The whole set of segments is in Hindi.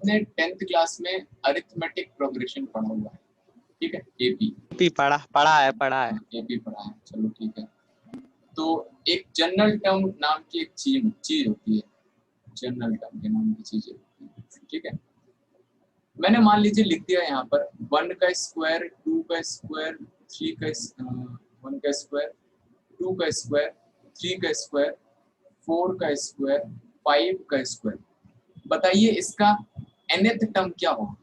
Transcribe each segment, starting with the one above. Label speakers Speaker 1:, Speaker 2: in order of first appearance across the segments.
Speaker 1: आपने 10th क्लास में अरिथमेटिक प्रोग्रेशन पढ़ा हुआ है, ठीक है, एपी
Speaker 2: पढ़ा है
Speaker 1: एपी पढ़ा है, चलो ठीक है। तो एक जनरल टर्म नाम की एक चीज होती है, जनरल टर्म के नाम की चीजें होती है, ठीक है। मैंने मान लीजिए लिख दिया यहाँ पर 1 का स्क्वायर, 2 का स्क्वायर, 3 का 1 का स्क्वायर, 2 का स्क्वायर, 3 का स्क्वायर, 4 का स्क्वायर, 5 का स्क्वायर। बताइए इसका nth टर्म क्या होगा?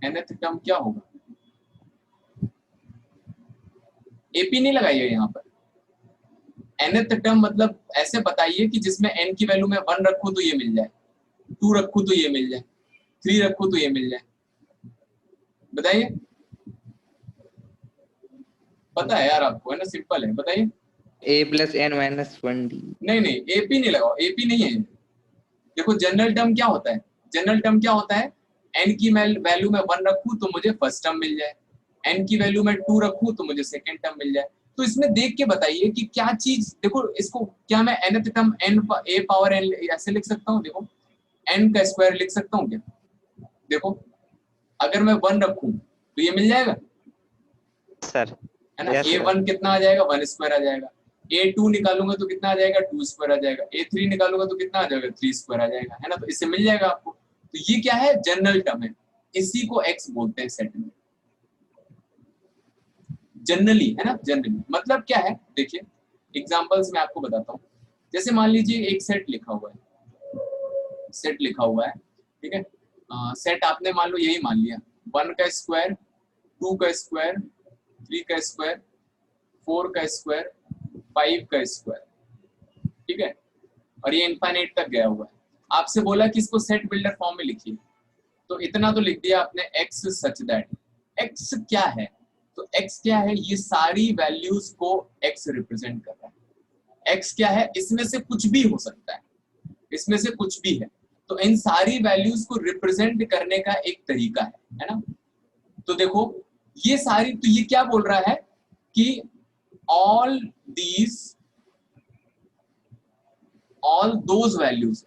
Speaker 1: nth टर्म क्या होगा? एपी नहीं लगाइए यहाँ पर। nth टर्म मतलब ऐसे बताइए कि जिसमें n की वैल्यू में 1 रखूं तो ये मिल जाए, 2 रखूं तो ये मिल जाए, 3 रखूं तो ये मिल जाए। बताइए, पता है यार आपको, है ना, सिंपल है, बताइए।
Speaker 2: a+n-1d।
Speaker 1: नहीं, एपी नहीं लगाओ, एपी नहीं है। देखो जनरल टर्म क्या होता है, जनरल टर्म क्या होता है, n की वैल्यू में 1 रखूं तो मुझे फर्स्ट टर्म मिल जाए, n की वैल्यू में 2 रखूं तो मुझे सेकंड टर्म मिल जाए। तो इसमें देख के बताइए कि क्या चीज, देखो इसको क्या मैं nth term n a power n ऐसे लिख सकता हूँ, देखो n का स्क्वायर लिख सकता हूँ क्या? देखो अगर मैं 1 रखूं तो ये मिल जाएगा
Speaker 2: सर,
Speaker 1: है ना। a1 कितना आ जाएगा, 1 स्क्वायर आ जाएगा। a2 निकालूंगा तो कितना आ जाएगा, 2 स्क्वायर आ जाएगा। a3 निकालूंगा तो कितना आ जाएगा, 3 स्क्वायर आ जाएगा, है ना। तो इससे मिल जाएगा आपको। तो ये क्या है, जनरल टर्म है, इसी को x बोलते हैं सेट में, जनरली, है ना। जनरली मतलब क्या है, देखिए एग्जांपल्स मैं आपको बताता हूँ। जैसे मान लीजिए एक सेट लिखा हुआ है, सेट लिखा हुआ है, ठीक है। सेट आपने मान लो यही मान लिया, 1 का स्क्वायर, 2 का स्क्वायर, 3 का स्क्वायर, 4 का स्क्वायर, 5 का स्क्वायर, ठीक है। और ये इनफाइनाइट तक गया हुआ है। आपसे बोला कि इसको सेट बिल्डर फॉर्म में लिखिए, तो इतना तो लिख दिया आपने, x सच दैट। x क्या है, तो x क्या है, ये सारी वैल्यूज को x रिप्रेजेंट कर रहा है। x क्या है, इसमें से कुछ भी हो सकता है, इसमें से कुछ भी है। तो इन सारी वैल्यूज को रिप्रेजेंट करने का एक तरीका है ना। तो देखो ये सारी, तो ये क्या बोल रहा है कि all those values,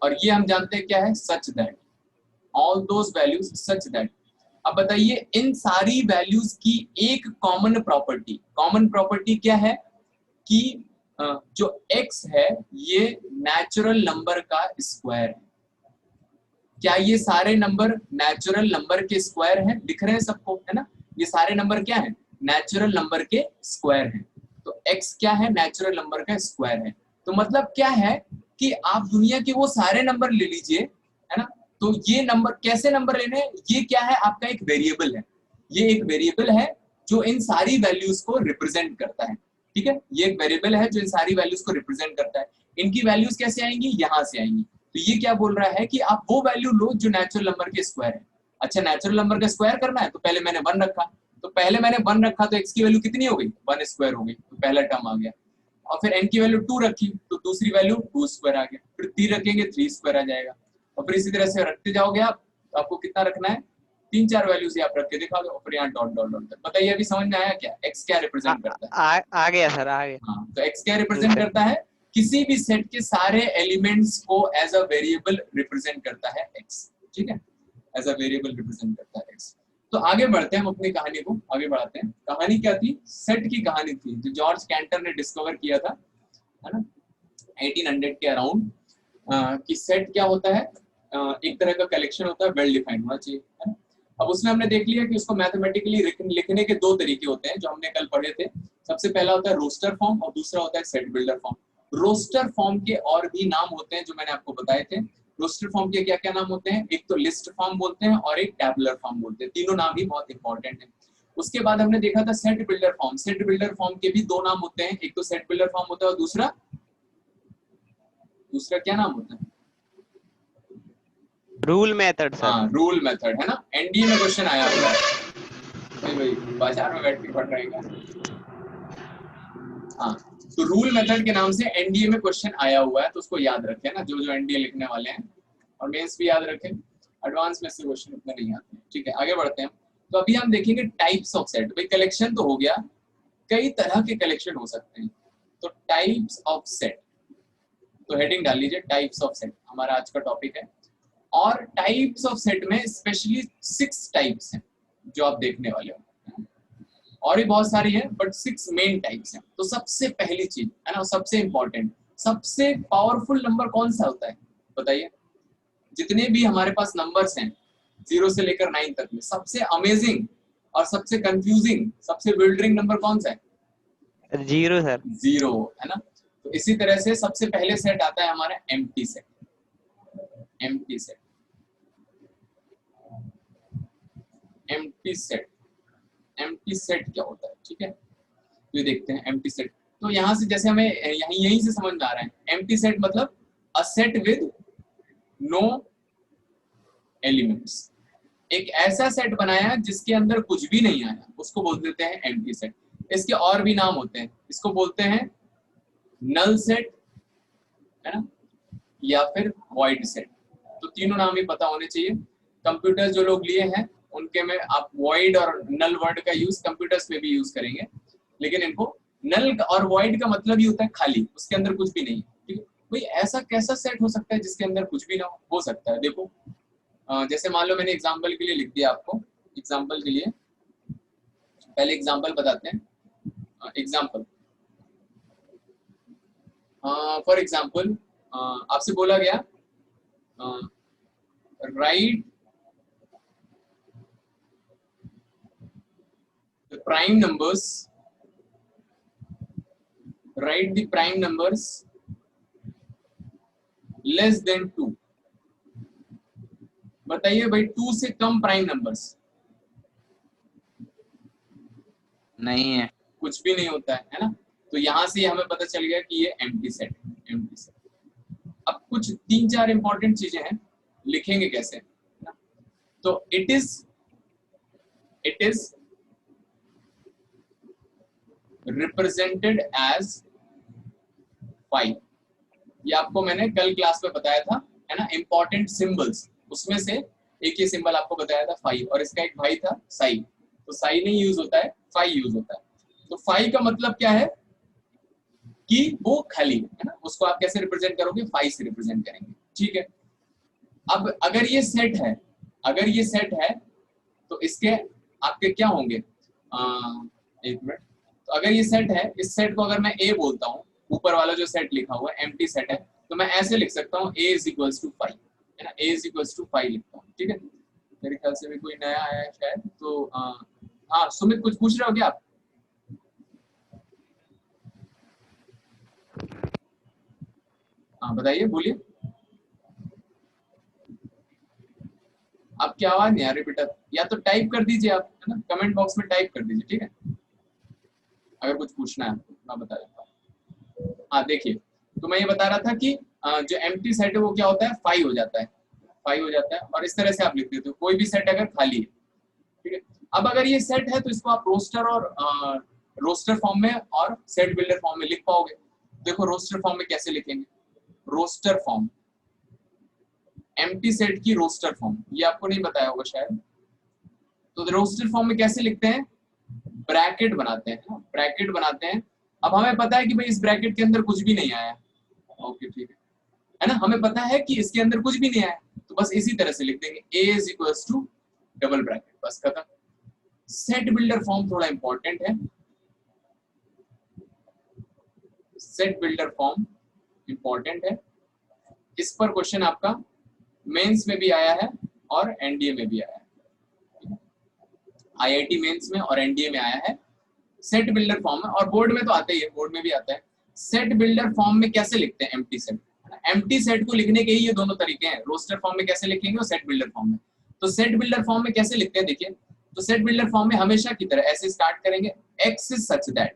Speaker 1: और ये हम जानते हैं क्या है, such that, all those values such that। अब बताइए इन सारी वैल्यूज की एक कॉमन प्रॉपर्टी क्या है कि जो x है ये नेचुरल नंबर का स्क्वायर है। क्या ये सारे नंबर नेचुरल नंबर के स्क्वायर हैं, दिख रहे हैं सबको, है ना। ये सारे नंबर क्या है, नेचुरल नंबर के स्क्वायर हैं। तो x क्या है, नेचुरल नंबर का स्क्वायर है। तो मतलब क्या है कि आप दुनिया के वो सारे नंबर ले लीजिए, है ना। तो ये नंबर, कैसे नंबर लेने हैं, ये क्या है, आपका एक वेरिएबल है। ये एक वेरिएबल है जो इन सारी वैल्यूज को रिप्रेजेंट करता है, ठीक है। ये एक वेरिएबल है जो इन सारी वैल्यूज को रिप्रेजेंट करता है। इनकी वैल्यूज कैसे आएंगी, यहाँ से आएंगी। तो ये क्या बोल रहा है कि आप वो वैल्यू लो जो नेचुरल नंबर के स्क्वायर है। अच्छा, नेचुरल नंबर का स्क्वायर करना है तो पहले मैंने 1 रखा, तो x की वैल्यू कितनी हो गई, 1 स्क्वायर हो गई, तो पहला टर्म आ गया। और फिर n की वैल्यू 2 रखी तो दूसरी वैल्यू 2 स्क्वायर आ गया, फिर 3 रखेंगे 3 स्क्वायर आ जाएगा। और फिर इसी तरह से रखते जाओगे आप, तो आपको कितना रखना है, 3-4 वैल्यूज आप रख के दिखा दो, और फिर यहाँ डॉट डॉट डॉट। बताइए अभी समझ में आया क्या, x क्या रिप्रेजेंट करता है?
Speaker 2: आ गया सर, आ गया।
Speaker 1: हाँ, तो x क्या रिप्रेजेंट करता है, किसी भी सेट के सारे एलिमेंट्स को एज अ वेरिएबल रिप्रेजेंट करता है x, ठीक है, एज अ वेरिएबल रिप्रेजेंट करता है x। तो आगे बढ़ते हैं, हम अपनी कहानी को आगे बढ़ाते हैं। कहानी क्या थी, सेट की कहानी थी, जो जॉर्ज कैंटर ने डिस्कवर किया था, है ना, 1800 के अराउंड, कि सेट क्या होता है, एक तरह का कलेक्शन होता है, वेल डिफाइंड होना चाहिए, है ना। अब उसमें हमने देख लिया कि उसको मैथमेटिकली लिखने के 2 तरीके होते हैं जो हमने कल पढ़े थे। सबसे पहला होता है रोस्टर फॉर्म और दूसरा होता है set builder form. Roster form के और भी नाम होते हैं जो मैंने आपको बताए थे। रोस्टर फॉर्म के क्या क्या नाम होते हैं, एक तो लिस्ट फॉर्म बोलते हैं और एक टैबुलर फॉर्म बोलते हैं, तीनों नाम ही बहुत इंपॉर्टेंट है। उसके बाद हमने देखा था set builder form. Set builder form के भी 2 नाम होते हैं, एक तो सेट बिल्डर फॉर्म होता है और दूसरा क्या नाम होता है,
Speaker 2: रूल मेथड सर।
Speaker 1: हाँ, रूल मेथड, है ना। एनडीए में क्वेश्चन आया हुआ है भाई, बाजार में बैठ के पढ़ रहे हैं। हाँ, तो रूल मेथड के नाम से एनडीए में क्वेश्चन आया हुआ है, तो उसको याद रखें ना, जो एनडीए लिखने वाले हैं, और मेंस भी याद रखें। एडवांस में से क्वेश्चन उतने नहीं आते हैं, ठीक है। आगे बढ़ते हैं। तो अभी हम देखेंगे टाइप्स ऑफ सेट। भाई कलेक्शन तो हो गया, कई तरह के कलेक्शन हो सकते हैं। तो टाइप्स ऑफ सेट, तो हेडिंग डाल लीजिए टाइप्स ऑफ सेट, हमारा आज का टॉपिक है। और टाइप्स ऑफ सेट में स्पेशली 6 टाइप्स हैं जो आप देखने वाले हो, और भी बहुत सारी है बट 6 मेन टाइप्स हैं। तो सबसे पहली चीज है ना, सबसे इंपॉर्टेंट, सबसे पावरफुल नंबर कौन सा होता है बताइए? जितने भी हमारे पास नंबर्स हैं 0 से लेकर 9 तक में, सबसे अमेजिंग और सबसे कंफ्यूजिंग, सबसे बिल्डरिंग नंबर कौन सा है?
Speaker 2: 0 सर।
Speaker 1: 0 है ना। तो इसी तरह से सबसे पहले सेट आता है हमारा empty set. Empty set, empty set, empty set क्या होता है? ठीक है, तो ये देखते हैं एम्प्टी सेट। तो यहाँ से जैसे हमें यहीं से समझ में आ रहा है, एम्प्टी सेट मतलब a set with no elements. एक ऐसा सेट बनाया जिसके अंदर कुछ भी नहीं आया, उसको बोल देते हैं एम्प्टी सेट। इसके और भी नाम होते हैं, इसको बोलते हैं नल सेट, है ना, या फिर वॉइड सेट। तो तीनों नाम ही पता होने चाहिए। कंप्यूटर जो लोग लिए हैं उनके में आप वॉइड और नल वर्ड का यूज कंप्यूटर्स में भी यूज करेंगे, लेकिन इनको नल और वॉइड का मतलब ही होता है खाली, उसके अंदर कुछ भी नहीं। ठीक है भाई, ऐसा कैसा सेट हो सकता है जिसके अंदर कुछ भी ना हो सकता है? देखो जैसे मान लो मैंने एग्जाम्पल के लिए लिख दिया आपको, एग्जाम्पल के लिए पहले एग्जाम्पल बताते हैं। एग्जाम्पल फॉर एग्जाम्पल आपसे बोला गया right the prime numbers, right the prime numbers less than 2। बताइए भाई 2 से कम प्राइम नंबर्स
Speaker 2: नहीं है,
Speaker 1: कुछ भी नहीं होता है ना। तो यहां से हमें पता चल गया कि ये एम्प्टी सेट है, एम्प्टी सेट। अब कुछ 3-4 इंपॉर्टेंट चीजें हैं, लिखेंगे कैसे ना? तो इट इज रिप्रेजेंटेड एज 5। ये आपको मैंने कल क्लास में बताया था, है ना, इंपॉर्टेंट सिंबल्स, उसमें से एक ही सिंबल आपको बताया था 5, और इसका एक भाई था साई। तो साई नहीं यूज होता है, 5 यूज होता है। तो 5 का मतलब क्या है कि वो खाली है ना, उसको आप कैसे रिप्रेजेंट करोगे? 5 से रिप्रेजेंट करेंगे। ठीक है, अब अगर ये सेट है, अगर ये सेट है तो इसके आपके क्या होंगे? एक मिनट। तो अगर ये सेट है, इस सेट को अगर मैं ए बोलता हूँ, ऊपर वाला जो सेट लिखा हुआ है एम्प्टी सेट है, तो मैं ऐसे लिख सकता हूँ a इज इक्वल्स टू 5, है ना, a इज इक्वल्स टू 5 लिखता हूँ। ठीक है, मेरे ख्याल से भी कोई नया आया है शायद। तो हाँ सुमित, कुछ पूछ रहे हो क्या आप? हाँ बताइए, बोलिए। आपकी आवाज नहीं आ रही बेटा, या तो टाइप कर दीजिए आप, है ना, कमेंट बॉक्स में टाइप कर दीजिए। ठीक है, अगर कुछ पूछना है आपको मैं बता देता हूँ। हाँ देखिए, तो मैं ये बता रहा था कि जो एम्प्टी सेट है वो क्या होता है? 5 हो जाता है, 5 हो जाता है। और इस तरह से आप लिख देते हो कोई भी सेट अगर खाली है। ठीक है, अब अगर ये सेट है तो इसको आप रोस्टर और रोस्टर फॉर्म में और सेट बिल्डर फॉर्म में लिख पाओगे। देखो रोस्टर फॉर्म में कैसे लिखेंगे? रोस्टर फॉर्म, एम्प्टी सेट की रोस्टर फॉर्म, ये आपको नहीं बताया होगा शायद। तो रोस्टर फॉर्म में कैसे लिखते हैं? ब्रैकेट बनाते हैं, ब्रैकेट बनाते हैं। अब हमें पता है कि भाई इस ब्रैकेट के अंदर कुछ भी नहीं आया। ओके ठीक है ना, हमें पता है कि इसके अंदर कुछ भी नहीं आया, तो बस इसी तरह से लिख देंगे a is equals to double bracket, बस खत्म। सेट बिल्डर फॉर्म थोड़ा इंपॉर्टेंट है, सेट बिल्डर फॉर्म इंपॉर्टेंट है। इस पर क्वेश्चन आपका मेंस में भी आया है और एनडीए में भी आया है, आईआईटी मेंस में और एनडीए में आया है सेट बिल्डर फॉर्म में, और बोर्ड में तो आता ही है, बोर्ड में भी आता है। सेट बिल्डर फॉर्म में कैसे लिखते हैं एम्प्टी सेट? एम्प्टी सेट को लिखने के ही ये दोनों तरीके हैं, रोस्टर फॉर्म में कैसे लिखेंगे और सेट बिल्डर फॉर्म में। तो सेट बिल्डर फॉर्म में कैसे लिखते हैं देखिए, तो सेट बिल्डर फॉर्म में हमेशा की तरह ऐसे स्टार्ट करेंगे, x is such that,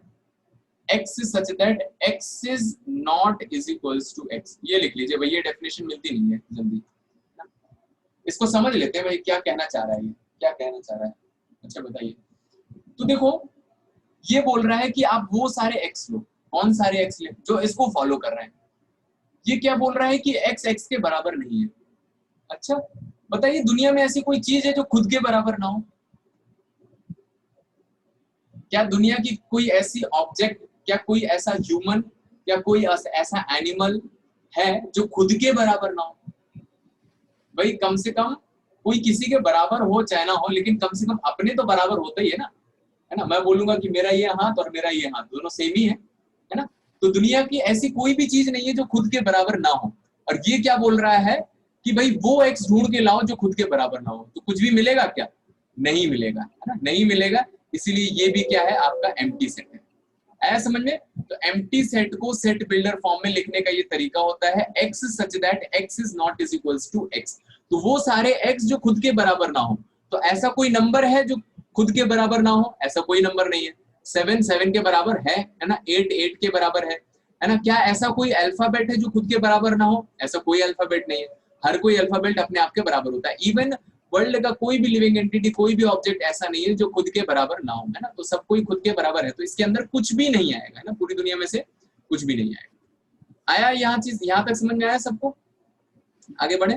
Speaker 1: x is such that x is not is equals to x, ये लिख लीजिए भाई, ये डेफिनेशन मिलती नहीं है जल्दी, इसको समझ लेते हैं भाई क्या कहना चाह रहा है, ये क्या कहना चाह रहा है। अच्छा बताइए, तो देखो ये बोल रहा है कि आप वो सारे x लो, कौन सारे x ले जो इसको फॉलो कर रहे हैं। ये क्या बोल रहा है कि x x के बराबर नहीं है। अच्छा बताइए, दुनिया में ऐसी कोई चीज है जो खुद के बराबर ना हो? क्या दुनिया की कोई ऐसी ऑब्जेक्ट, क्या कोई ऐसा ह्यूमन या कोई ऐसा एनिमल है जो खुद के बराबर ना हो? भाई कम से कम कोई किसी के बराबर हो चाहे ना हो, लेकिन कम से कम अपने तो बराबर होता ही है ना। मैं बोलूंगा कि मेरा ये हाथ और मेरा ये हाथ दोनों सेम ही है ना। तो दुनिया की ऐसी कोई भी चीज नहीं है जो खुद के बराबर ना हो। और ये क्या बोल रहा है कि भाई वो एक्स ढूंढ के लाओ जो खुद के बराबर ना हो, तो कुछ भी मिलेगा क्या? नहीं मिलेगा, है ना, नहीं मिलेगा। इसीलिए ये भी क्या है, आपका एम्प्टी सेट है। आया समझ में? तो एम्प्टी सेट को सेट बिल्डर फॉर्म में लिखने का ये तरीका होता है, x such that x is not is equals to x। तो वो सारे x जो खुद के बराबर ना हो। तो ऐसा कोई नंबर है जो खुद के बराबर ना हो? ऐसा कोई नंबर नहीं है। 7 7 के बराबर है ना, 8 8 के बराबर है ना। क्या ऐसा कोई अल्फाबेट है जो खुद के बराबर ना हो? ऐसा कोई अल्फाबेट नहीं है। हर कोई अल्फाबेट अपने आप के बराबर होता है। इवन वर्ल्ड का कोई भी लिविंग एंटिटी, कोई भी ऑब्जेक्ट ऐसा नहीं है जो खुद के बराबर ना हो, है ना। तो सब कोई खुद के बराबर है, तो इसके अंदर कुछ भी नहीं आएगा, है ना, पूरी दुनिया में से कुछ भी नहीं आएगा। आया यहाँ चीज, यहाँ तक समझ में आया सबको? आगे बढ़े।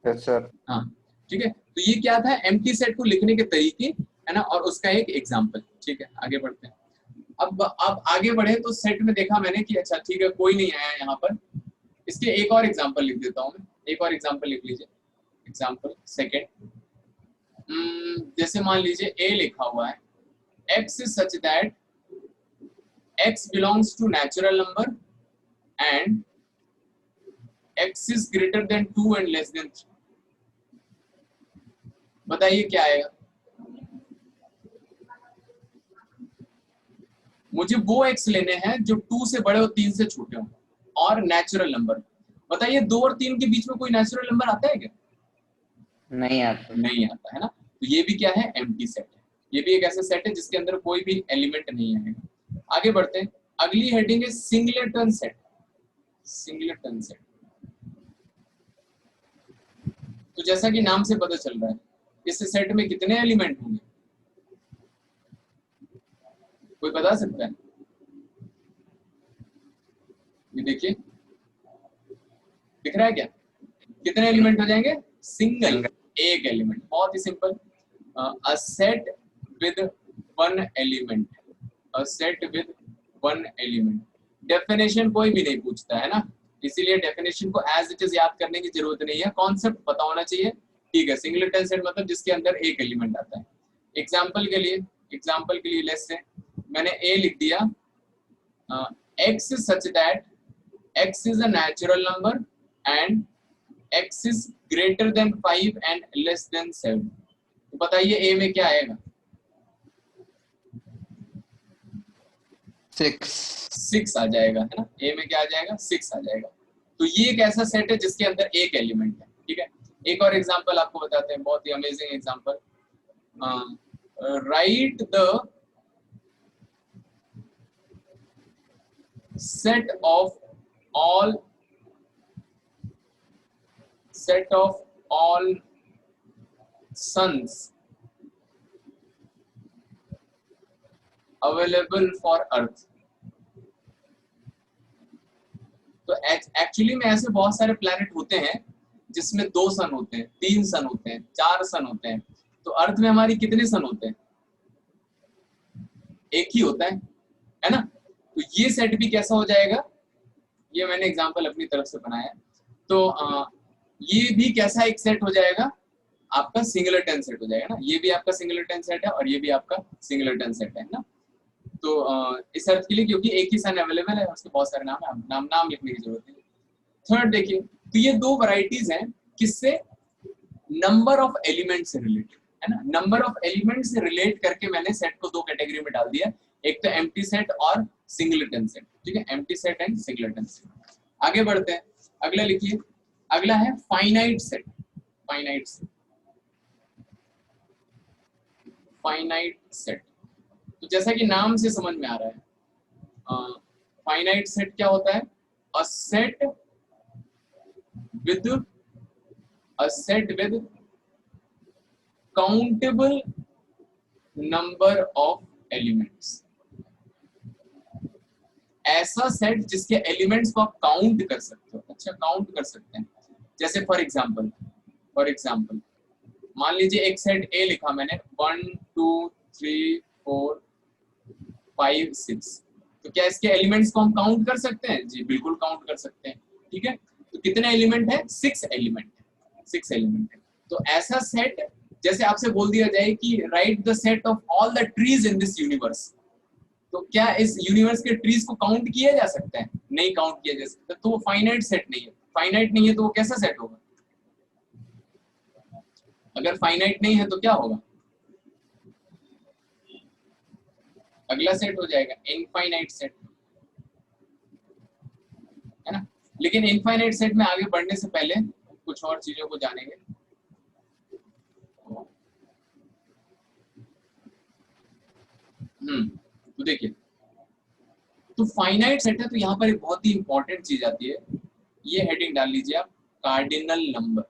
Speaker 3: Yes sir.
Speaker 1: हाँ ठीक है, तो ये क्या था, एम्प्टी सेट को लिखने के तरीके, है ना, और उसका एक एग्जाम्पल। ठीक है, आगे बढ़ते हैं। अब आगे बढ़े तो सेट में देखा मैंने कि अच्छा ठीक है, कोई नहीं आया यहाँ पर। इसके एक और एग्जाम्पल लिख देता हूँ मैं, एक और एग्जाम्पल लिख लीजिए। एग्जाम्पल सेकेंड, जैसे मान लीजिए a लिखा हुआ है, x is such that x belongs to natural number and x is greater than 2 and less than 3। बताइए क्या आएगा? मुझे वो x लेने हैं जो 2 से बड़े और 3 से छोटे हो और नेचुरल नंबर। बताइए 2 और 3 के बीच में कोई नेचुरल नंबर आता है क्या?
Speaker 2: नहीं आता।
Speaker 1: नहीं आता, है ना। तो ये भी क्या है, एम्प्टी सेट है। ये भी एक ऐसा सेट है जिसके अंदर कोई भी एलिमेंट नहीं आएगा। आगे बढ़ते हैं, अगली हेडिंग है सिंगलेटन सेट। सिंगलेटन सेट, तो जैसा कि नाम से पता चल रहा है, इस सेट में कितने एलिमेंट होंगे? कोई बता सकता है? ये देखिए, दिख रहा है क्या? कितने एलिमेंट हो जाएंगे? सिंगल, एक एलिमेंट। बहुत ही simple, a set with one element, a set with one element. Definition कोई भी नहीं पूछता है ना, इसीलिए डेफिनेशन को एज इट इज याद करने की जरूरत नहीं है, कॉन्सेप्ट पता होना चाहिए। ठीक है, सिंगलेटन सेट मतलब जिसके अंदर एक एलिमेंट आता है। एग्जांपल के लिए लेट्स से मैंने a लिख दिया, x is such that x is a natural number and x is greater than 5 and less than 7। तो बताइए a में क्या आएगा? 6 आ जाएगा, है ना। a में क्या आ जाएगा? 6 आ जाएगा। तो ये एक ऐसा सेट है जिसके अंदर एक एलिमेंट है। ठीक है, एक और एग्जांपल आपको बताते हैं, बहुत ही amazing example. Right the set of all suns available for earth। तो एक्चुअली में ऐसे बहुत सारे प्लैनेट होते हैं जिसमें 2 सन होते हैं, 3 सन होते हैं, 4 सन होते हैं। तो अर्थ में हमारी कितने सन होते हैं? एक ही होता है ना। तो ये सेट भी कैसा हो जाएगा, ये मैंने एग्जांपल अपनी तरफ से बनाया। तो ये भी कैसा एक सेट हो जाएगा, आपका सिंगलेटन सेट हो जाएगा ना। ये भी आपका सिंगलेटन सेट है और ये भी आपका सिंगलेटन सेट है ना। तो इस अर्थ के लिए, क्योंकि एक ही सन अवेलेबल है, उसके बहुत सारे नाम है, नाम लिखने की जरूरत नहीं। थर्ड देखिए, तो ये 2 वैरायटीज हैं, किससे? नंबर ऑफ एलिमेंट से रिलेटेड, है ना। नंबर ऑफ एलिमेंट से रिलेट करके मैंने सेट को 2 कैटेगरी में डाल दिया, एक तो एम्प्टी सेट और सिंगलेटन सेट। ठीक है, empty set and singleton set. आगे बढ़ते हैं, अगला लिखिए, अगला है finite set. Finite set, finite set, तो जैसा कि नाम से समझ में आ रहा है, फाइनाइट सेट क्या होता है? अ set with countable number of elements. ऐसा सेट जिसके एलिमेंट्स को आप काउंट कर सकते हो। अच्छा, काउंट कर सकते हैं, जैसे फॉर एग्जांपल मान लीजिए एक सेट A लिखा मैंने, 1 2 3 4 5 6। तो क्या इसके एलिमेंट्स को हम काउंट कर सकते हैं? जी बिल्कुल काउंट कर सकते हैं। ठीक है, तो कितने एलिमेंट है? 6 एलिमेंट है, 6 एलिमेंट है। तो ऐसा सेट, जैसे आपसे बोल दिया जाए कि right the set of all the trees in this universe, तो क्या इस यूनिवर्स के ट्रीज को काउंट किया जा सकता है? नहीं काउंट किया जा सकता, तो वो फाइनाइट सेट नहीं है। फाइनाइट नहीं है तो वो कैसा सेट होगा? अगर फाइनाइट नहीं है तो क्या होगा? अगला सेट हो जाएगा इनफाइनाइट सेट, है ना। लेकिन इनफाइनाइट सेट में आगे बढ़ने से पहले कुछ और चीजों को जानेंगे। तो देखिए, तो फाइनाइट सेट है, तो यहाँ पर एक बहुत ही इंपॉर्टेंट चीज आती है, ये हेडिंग डाल लीजिए आप, कार्डिनल नंबर।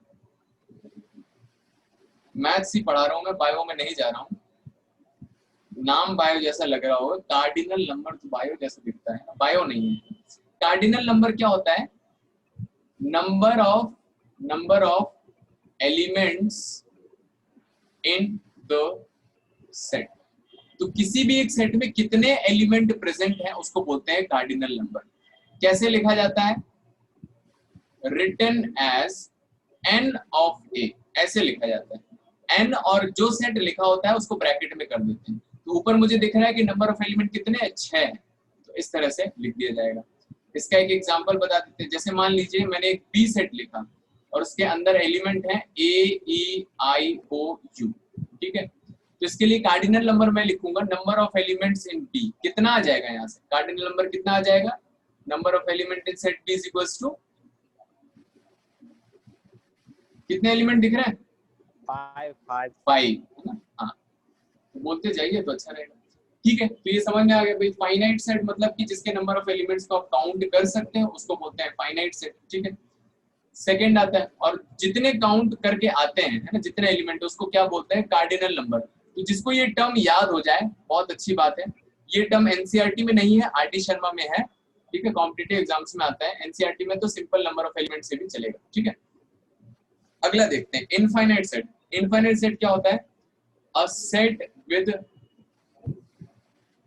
Speaker 1: मैथ्स ही पढ़ा रहा हूं मैं, बायो में नहीं जा रहा हूँ। नाम बायो जैसा लग रहा हो, कार्डिनल नंबर तो बायो जैसा दिखता है, बायो नहीं है। कार्डिनल नंबर क्या होता है? Number of elements in the set. तो किसी भी एक सेट में कितने एलिमेंट प्रेजेंट हैं उसको बोलते हैं कार्डिनल नंबर। कैसे लिखा जाता है? Written as n of a, ऐसे लिखा जाता है। n और जो सेट लिखा होता है उसको ब्रैकेट में कर देते हैं। तो ऊपर मुझे दिख रहा है कि नंबर ऑफ एलिमेंट कितने हैं? 6 है, तो इस तरह से लिख दिया जाएगा। इसका एक एग्जांपल बता देते हैं। जैसे मान लीजिए मैंने एक बी सेट लिखा और उसके अंदर एलिमेंट है a e i o u, ठीक है। तो इसके लिए कार्डिनल नंबर मैं लिखूंगा number of elements in B. कितना आ जाएगा यहाँ से? कार्डिनल नंबर कितना आ जाएगा? Number of element in set B is equals to, कितने एलिमेंट दिख रहे हैं? 5, है ना। हाँ, तो बोलते जाइए तो अच्छा रहेगा। ठीक है, तो ये समझ में आ गया भाई। फाइनाइट सेट मतलब कि जिसके नंबर ऑफ एलिमेंट्स को आप काउंट कर सकते हैं उसको बोलते हैं फाइनाइट सेट। ठीक है, सेकंड आता है, और जितने काउंट करके आते हैं, है ना, जितने एलिमेंट, उसको क्या बोलते हैं? Cardinal number. तो जिसको ये टर्म याद हो जाए बहुत अच्छी बात है। ये टर्म एनसीईआरटी में नहीं है, आरटी शर्मा में है। ठीक है, कॉम्पिटिटिव एग्जाम्स में आता है। एनसीईआरटी में तो सिंपल नंबर ऑफ एलिमेंट से भी चलेगा। ठीक है, अगला देखते हैं इनफाइनाइट सेट। इनफाइनाइट सेट क्या होता है? अ set with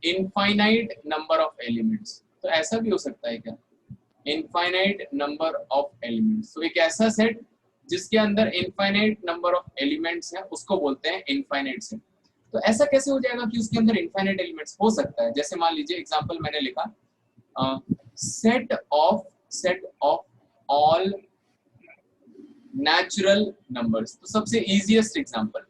Speaker 1: infinite number of elements. तो ऐसा भी हो सकता है क्या? इनफाइनाइट नंबर ऑफ एलिमेंट्स, तो एक ऐसा सेट जिसके अंदर इनफाइनाइट नंबर ऑफ एलिमेंट्स हैं उसको बोलते हैं इनफाइनाइट सेट। तो ऐसा कैसे हो जाएगा कि उसके अंदर इनफाइनाइट एलिमेंट्स हो सकता है? जैसे मान लीजिए एग्जांपल मैंने लिखा set of all natural numbers. तो सबसे इजीएस्ट एग्जांपल,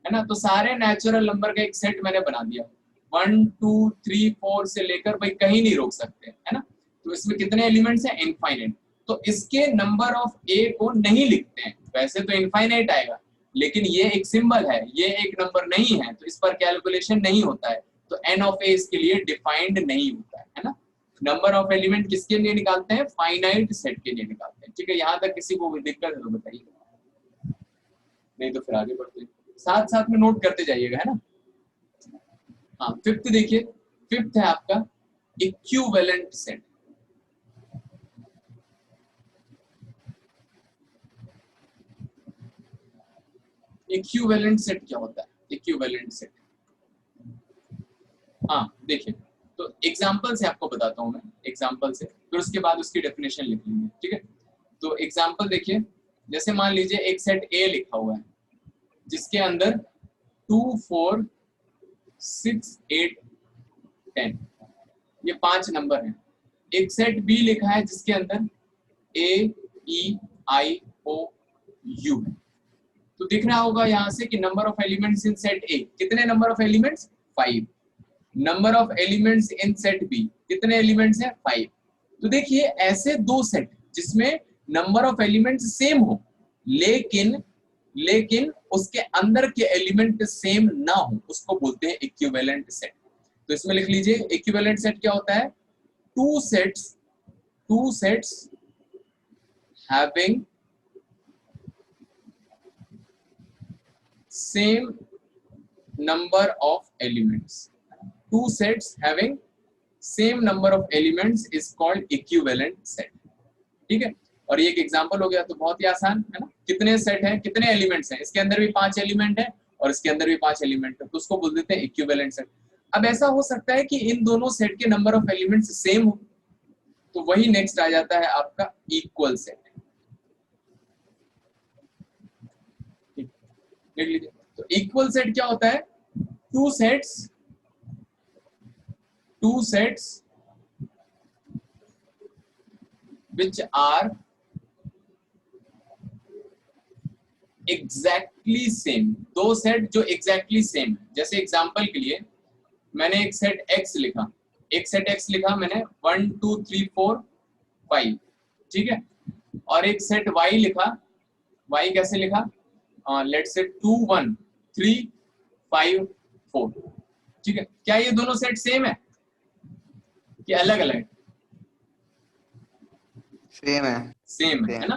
Speaker 1: है ना। तो सारे नेचुरल नंबर का एक सेट मैंने बना दिया, 1 2 3 4 से लेकर भाई कहीं नहीं रोक सकते, है ना। तो इसमें कितने एलिमेंट्स हैं? इनफाइनाइट। तो इसके नंबर ऑफ ए को नहीं लिखते हैं, वैसे तो इनफाइनाइट आएगा, लेकिन ये एक सिंबल है, ये एक नंबर नहीं है, तो इस पर कैलकुलेशन नहीं होता है। तो एन ऑफ ए इसके लिए डिफाइंड नहीं होता है ना। नंबर ऑफ एलिमेंट किसके लिए निकालते हैं? फाइनाइट सेट के लिए निकालते हैं। ठीक है, यहाँ तक किसी को कोई दिक्कत है तो बताइए, नहीं तो फिर आगे बढ़ते हैं। साथ साथ में नोट करते जाइएगा, है ना। हाँ, फिफ्थ देखिए, फिफ्थ है आपका इक्विवेलेंट सेट। इक्विवेलेंट सेट क्या होता है? इक्विवेलेंट सेट, हाँ देखिए, तो एग्जांपल से आपको बताता हूं मैं, एग्जांपल से, फिर उसके बाद उसकी डेफिनेशन लिख लेंगे। ठीक है, तो एग्जांपल देखिए, जैसे मान लीजिए एक सेट ए लिखा हुआ है जिसके अंदर 2 4 6 8 10 ये 5 नंबर हैं। एक सेट बी लिखा है जिसके अंदर ए ई आई ओ यू है। तो दिख रहा होगा यहाँ से कि number of elements in set A, कितने number of elements? 5। Number of elements in set B, कितने एलिमेंट्स हैं? 5। तो देखिए, ऐसे दो सेट जिसमें नंबर ऑफ एलिमेंट्स सेम हो लेकिन उसके अंदर के एलिमेंट सेम ना हो, उसको बोलते हैं इक्विवेलेंट सेट। तो इसमें लिख लीजिए इक्विवेलेंट सेट क्या होता है? Two sets having same number of elements. Two sets having same number of elements is called equivalent set. ठीक है, और ये एक एग्जांपल हो गया, तो बहुत ही आसान है ना। कितने सेट हैं, कितने एलिमेंट्स हैं? इसके अंदर भी 5 एलिमेंट है और इसके अंदर भी 5 एलिमेंट है, तो उसको बोल देते हैं इक्विवेलेंट सेट। अब ऐसा हो सकता है कि इन दोनों सेट के नंबर ऑफ एलिमेंट्स सेम हो, तो वही नेक्स्ट आ जाता है आपका इक्वल सेट। देख लीजिए, तो इक्वल सेट क्या होता है? Two sets which are exactly same, दो सेट जो एग्जैक्टली सेम है। जैसे एग्जांपल के लिए मैंने एक सेट x लिखा, मैंने 1 2 3 4 5, ठीक है, और एक सेट y लिखा, y कैसे लिखा? लेट्स से 2 1 3 5 4, ठीक है। क्या ये दोनों सेट सेम है कि अलग अलग?
Speaker 3: सेम है।
Speaker 1: सेम है ना?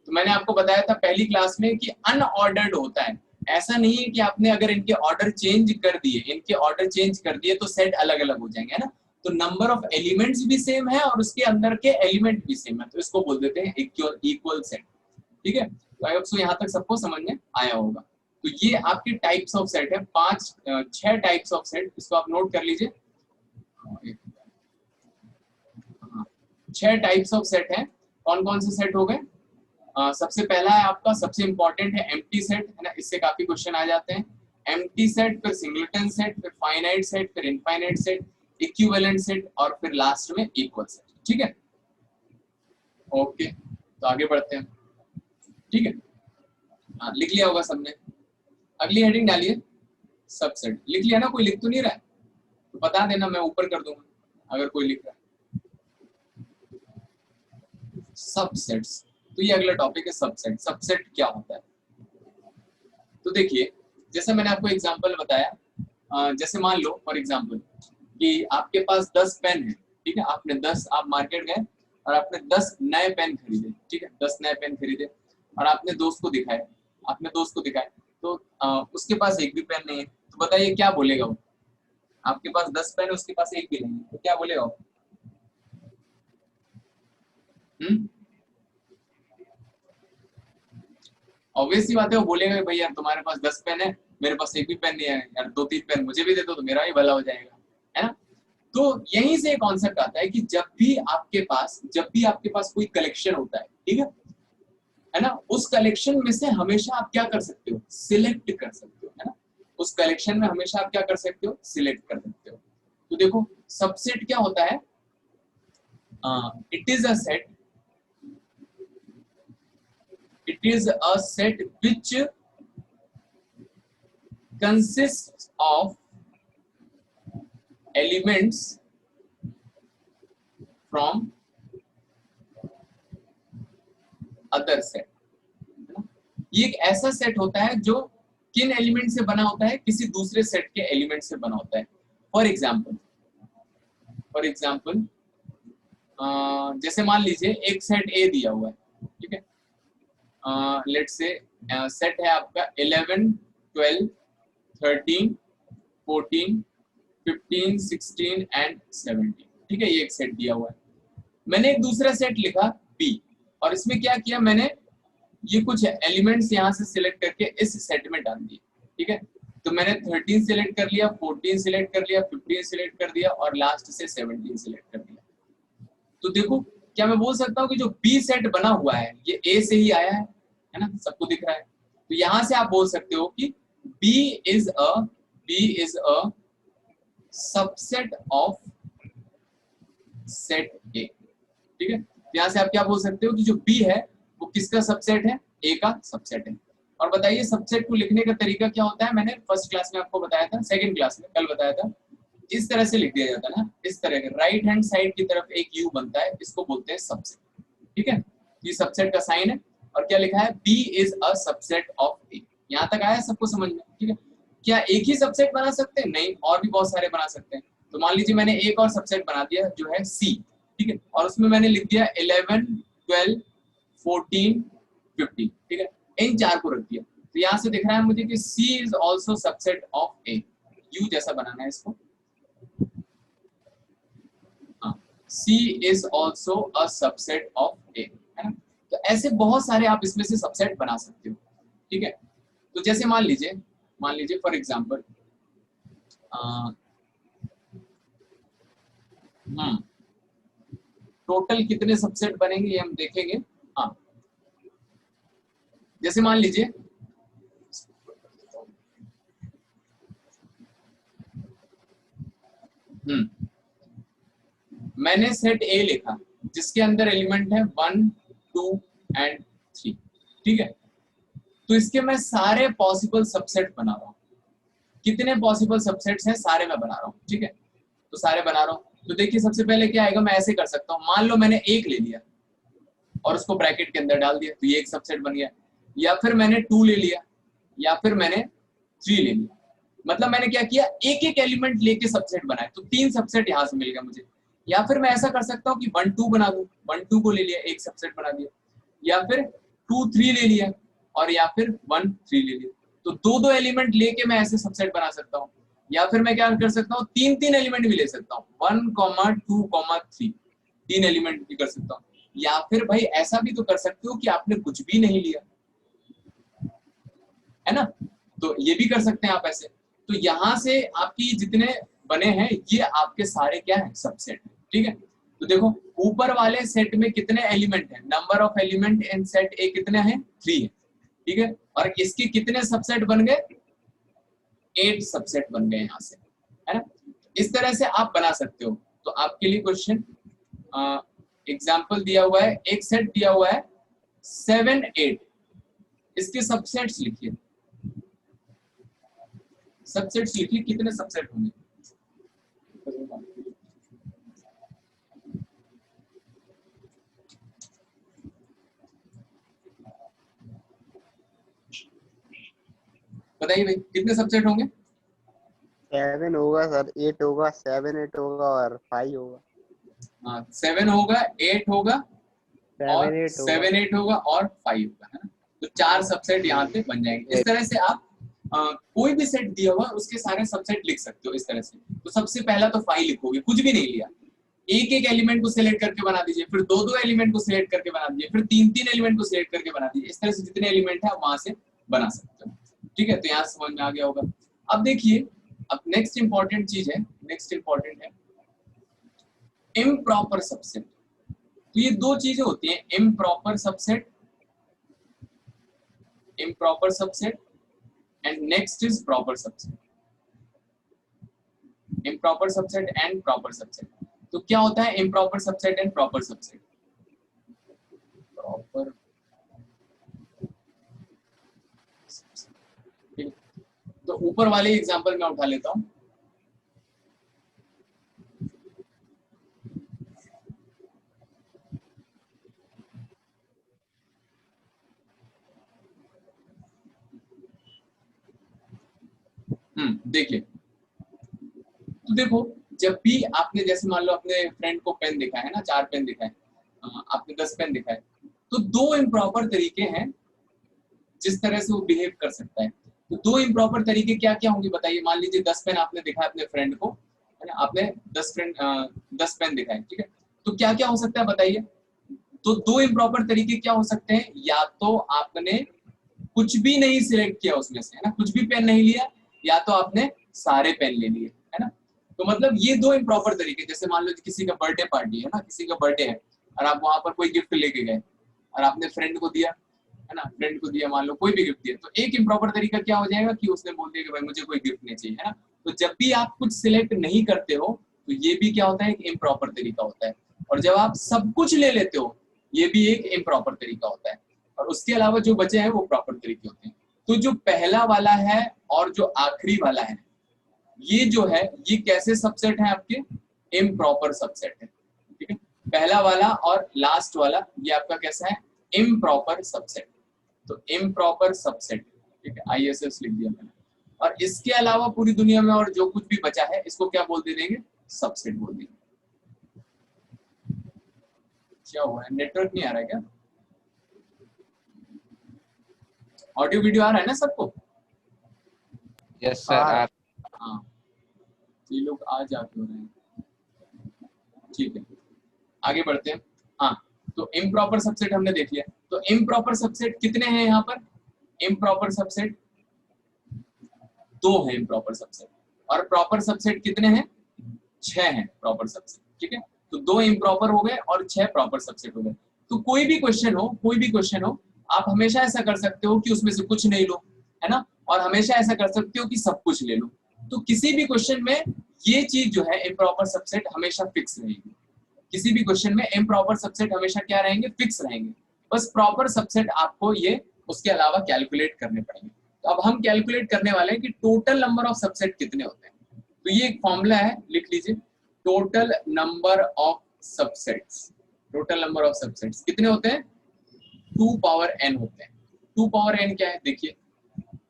Speaker 1: तो मैंने आपको बताया था पहली क्लास में कि अनऑर्डर्ड होता है। ऐसा नहीं है कि आपने अगर इनके ऑर्डर चेंज कर दिए तो सेट अलग अलग हो जाएंगे, है ना? तो नंबर ऑफ एलिमेंट्स भी सेम है और उसके अंदर के एलिमेंट भी सेम है, तो इसको बोल देते हैं इक्वल सेट, ठीक है। तो आई होप सो यहाँ तक सबको समझ में आया होगा। तो ये आपके टाइप्स ऑफ सेट है, 6 टाइप्स ऑफ सेट, इसको आप नोट कर लीजिए। 6 टाइप्स ऑफ सेट है। कौन कौन से सेट हो गए? सबसे पहला है आपका, सबसे इंपॉर्टेंट है एम्प्टी सेट, है ना? इससे काफी क्वेश्चन आ जाते हैं। एम्प्टी सेट, फिर सिंगलटन सेट, फिर फाइनाइट सेट, फिर इनफाइनाइट सेट, इक्विवेलेंट सेट और फिर लास्ट में इक्वल सेट, ठीक है। ओके, तो आगे बढ़ते हैं, ठीक है। हाँ, लिख लिया होगा सबने। अगली हेडिंग डालिए, सबसेट। लिख लिया ना? कोई लिख तो नहीं रहा है? तो बता देना, मैं ऊपर कर दूंगा अगर कोई लिख रहा है। सबसेट्स, तो ये अगला टॉपिक है सबसेट। सबसेट क्या होता है? तो देखिए, जैसे मैंने आपको एग्जांपल बताया, जैसे मान लो फॉर एग्जांपल कि आपके पास 10 पेन है, ठीक है। आप मार्केट गए और आपने 10 नए पेन खरीदे, ठीक है। 10 नए पेन खरीदे और आपने दोस्त को दिखाए, तो उसके पास एक भी पेन नहीं है। तो बताइए क्या बोलेगा वो? आपके पास 10 पेन है, उसके पास एक भी नहीं है, तो क्या बोलेगा वो? ऑब्वियस सी बात है, वो बोलेगा भाई यार तुम्हारे पास 10 पेन है, मेरे पास एक भी पेन नहीं है यार, 2-3 पेन मुझे भी दे दो तो मेरा भी भला हो जाएगा, है ना? तो यहीं से कॉन्सेप्ट आता है कि जब भी आपके पास कोई कलेक्शन होता है, ठीक है ना, उस कलेक्शन में से हमेशा आप क्या कर सकते हो? सिलेक्ट कर सकते हो, है ना? उस कलेक्शन में हमेशा आप क्या कर सकते हो? सिलेक्ट कर सकते हो। तो देखो, सबसेट क्या होता है? It is a set which consists of elements from other set। ये एक ऐसा सेट होता है जो किन एलिमेंट से बना होता है? किसी दूसरे सेट के एलिमेंट से बना होता है। फॉर एग्जाम्पल जैसे मान लीजिए एक सेट ए दिया हुआ है, ठीक है। लेट्स से सेट है आपका 11 12 13 14 15 16 एंड 17, ठीक है। ये एक सेट दिया हुआ है। मैंने एक दूसरा सेट लिखा बी, और इसमें क्या किया मैंने? ये कुछ एलिमेंट्स यहाँ से सिलेक्ट करके इस सेट में डाल दिए, ठीक है। तो मैंने 13 सिलेक्ट कर लिया, 14 सिलेक्ट कर लिया, 15 सिलेक्ट कर दिया और लास्ट से 17 सिलेक्ट कर दिया। तो देखो, क्या मैं बोल सकता हूँ कि जो बी सेट बना हुआ है ये ए से ही आया है ना? सबको दिख रहा है। तो यहाँ से आप बोल सकते हो कि B is a subset of set A, ठीक है। यहाँ से आप क्या बोल सकते हो कि जो B है वो किसका सबसेट है? A का सबसेट है। और बताइए सबसेट को लिखने का तरीका क्या होता है? मैंने फर्स्ट क्लास में आपको बताया था, सेकंड क्लास में कल बताया था। इस तरह से लिख दिया जाता है ना, इस तरह के राइट हैंड साइड की तरफ एक यू बनता है, इसको बोलते हैं सबसेट, ठीक है। ये सबसेट का साइन है और क्या लिखा है? B is a subset of A। यहाँ तक आया सबको समझ में? ठीक है। क्या एक ही सबसेट बना सकते हैं? नहीं, और भी बहुत सारे बना सकते हैं। तो मान लीजिए मैंने एक और सबसेट बना दिया जो है C, ठीक है, और उसमें मैंने लिख दिया 11 12 14 15, ठीक है। इन चार को रख दिया, तो यहाँ से दिख रहा है मुझे कि C is also subset of A। U जैसा बनाना है इसको, C is also a subset of A, है ना? तो ऐसे बहुत सारे आप इसमें से सबसेट बना सकते हो, ठीक है। तो जैसे मान लीजिए फॉर एग्जांपल टोटल कितने सबसेट बनेंगे ये हम देखेंगे। हाँ, जैसे मान लीजिए मैंने सेट ए लिखा जिसके अंदर एलिमेंट है 1 2 एंड 3, ठीक है। तो इसके मैं सारे पॉसिबल सबसेट बना रहा हूँ। कितने पॉसिबल सबसेट्स हैं सारे मैं बना रहा हूँ, ठीक है। तो सारे बना रहा हूँ, तो देखिए सबसे पहले क्या आएगा, मैं ऐसे कर सकता हूँ। मान लो मैंने एक ले लिया और उसको ब्रैकेट के अंदर डाल दिया, तो ये एक सबसेट बन गया। या फिर मैंने 2 ले लिया, या फिर मैंने 3 ले लिया। मतलब मैंने क्या किया, एक एक एलिमेंट लेके सबसेट बनाए, तो 3 सबसेट यहाँ से मिल गया मुझे। या फिर मैं ऐसा कर सकता हूँ कि 1 2 बना दूं, 1 2 को ले लिया, एक सबसेट बना दिया। या फिर 2 3 ले लिया, और या फिर 1 3 ले लिया। तो दो दो एलिमेंट लेके मैं ऐसे सबसेट बना सकता हूँ। या फिर मैं क्या कर सकता हूँ, 3 3 एलिमेंट भी ले सकता हूँ, 1 2 3, 3 एलिमेंट भी कर सकता हूँ। या फिर भाई ऐसा भी तो कर सकते हो कि आपने कुछ भी नहीं लिया, है ना, तो ये भी कर सकते हैं आप ऐसे। तो यहाँ से आपकी जितने बने हैं ये आपके सारे क्या है, सबसेट, ठीक है। तो देखो ऊपर वाले सेट में कितने एलिमेंट हैं, number of element in set A कितने हैं, 3 है, ठीक है। और इसके कितने सबसेट बन गए, 8 सबसेट बन गए यहाँ से, है ना। इस तरह से आप बना सकते हो। तो आपके लिए क्वेश्चन एग्जाम्पल दिया हुआ है, एक सेट दिया हुआ है 7 8, इसके सबसेट्स लिखिए। सबसेट्स लिखिए, कितने सबसेट होंगे। बताइए भाई कितने सबसेट होंगे।
Speaker 3: 7 होगा सर, 8 होगा, 7 8 होगा और 5 होगा।
Speaker 1: हाँ 7 होगा, 8 होगा, और
Speaker 3: 7 8 होगा।
Speaker 1: 7 8 होगा और 5 होगा, है ना। तो 4 सबसेट यहाँ पे बन जाएंगे। इस तरह से आप कोई भी सेट दिया हुआ उसके सारे सबसेट लिख सकते हो इस तरह से। तो सबसे पहला तो 5 लिखोगे, कुछ भी नहीं लिया, एक एक एलिमेंट को सिलेक्ट करके बना दीजिए, फिर दो दो एलिमेंट को सिलेक्ट करके बना दीजिए, फिर 3 3 एलिमेंट को सिलेक्ट करके बना दीजिए। इस तरह से जितने एलिमेंट है वहां से बना सकते हो, ठीक है। तो यहाँ समझ में आ गया होगा। अब देखिए, अब नेक्स्ट इंपॉर्टेंट चीज है, नेक्स्ट इंपॉर्टेंट है इम्प्रॉपर सबसेट। तो ये दो चीजें होती हैं, improper subset, improper subset, and next is proper subset. Improper subset and proper subset. तो क्या होता है improper subset and proper subset. Proper, तो ऊपर वाले एग्जांपल मैं उठा लेता हूं। देखिए, तो देखो जब भी आपने जैसे मान लो अपने फ्रेंड को पेन दिखा है ना, 4 पेन दिखा है, आपने 10 पेन दिखा है, तो 2 इम्प्रॉपर तरीके हैं जिस तरह से वो बिहेव कर सकता है। तो 2 इम्प्रॉपर तरीके क्या क्या होंगे बताइए। मान लीजिए 10 पेन आपने दिखा अपने फ्रेंड को, है ना, आपने 10 पेन दिखाए, ठीक है। तो क्या क्या हो सकता है बताइए। तो 2 इम्प्रॉपर तरीके क्या हो सकते हैं, या तो आपने कुछ भी नहीं सिलेक्ट किया उसमें से, है ना, कुछ भी पेन नहीं लिया, या तो आपने सारे पेन ले लिए, है ना। तो मतलब ये 2 इम्प्रॉपर तरीके। जैसे मान लो किसी का बर्थडे पार्टी है ना, किसी का बर्थडे है और आप वहां पर कोई गिफ्ट लेके गए और आपने फ्रेंड को दिया, है ना, फ्रेंड को दिया, मान लो कोई भी गिफ्ट दिया, तो एक इम्प्रॉपर तरीका क्या हो जाएगा कि उसने बोल दिया कि भाई मुझे कोई गिफ्ट नहीं चाहिए, है ना। तो जब भी आप कुछ सिलेक्ट नहीं करते हो तो ये भी क्या होता है, एक इम्प्रॉपर तरीका होता है। और जब आप सब कुछ ले लेते हो ये भी एक इम्प्रॉपर तरीका होता है। और उसके अलावा जो बचे हैं वो प्रॉपर तरीके होते हैं। तो जो पहला वाला है और जो आखिरी वाला है, ये जो है ये कैसे सबसेट है आपके, इम्प्रॉपर सबसेट है, ठीक है। पहला वाला और लास्ट वाला ये आपका कैसा है, इम्प्रॉपर सबसेट। तो इम्प्रॉपर सबसेट, ठीक है, आईएसएस लिख दिया मैंने। और इसके अलावा पूरी दुनिया में और जो कुछ भी बचा है इसको क्या बोल देंगे, सबसेट बोल देंगे। क्या हुआ है, नेटवर्क नहीं आ रहा है क्या, ऑडियो वीडियो आ रहा है ना सबको।
Speaker 2: Yes sir.
Speaker 1: हाँ, ये लोग आ जाते हो रहे हैं, ठीक है, आगे बढ़ते हैं। हाँ, तो इम्प्रॉपर सबसेट हमने देख लिया। तो इम्प्रॉपर सबसेट कितने हैं यहाँ पर, इम्प्रॉपर सबसेट 2 है इम्प्रॉपर सबसेट। और प्रॉपर सबसेट कितने हैं, 6 हैं प्रॉपर सबसेट। ठीक है, तो 2 इम्प्रॉपर हो गए और 6 प्रॉपर सबसेट हो गए। तो कोई भी क्वेश्चन हो आप हमेशा ऐसा कर सकते हो कि उसमें से कुछ नहीं लो, है ना, और हमेशा ऐसा कर सकते हो कि सब कुछ ले लो। तो किसी भी क्वेश्चन में ये चीज जो है इम्प्रॉपर सबसेट हमेशा फिक्स रहेगी। किसी भी क्वेश्चन में इम्प्रॉपर सबसेट हमेशा क्या रहेंगे, फिक्स रहेंगे। बस प्रॉपर सबसेट आपको ये उसके अलावा कैलकुलेट करने पड़ेंगे। तो अब हम कैलकुलेट करने वाले हैं कि टोटल नंबर ऑफ सबसेट कितने होते हैं। तो ये एक फॉर्मूला है, लिख लीजिए, total number of subsets. Total number of subsets कितने होते हैं, 2 पावर n होते हैं। 2 पावर n क्या है देखिए,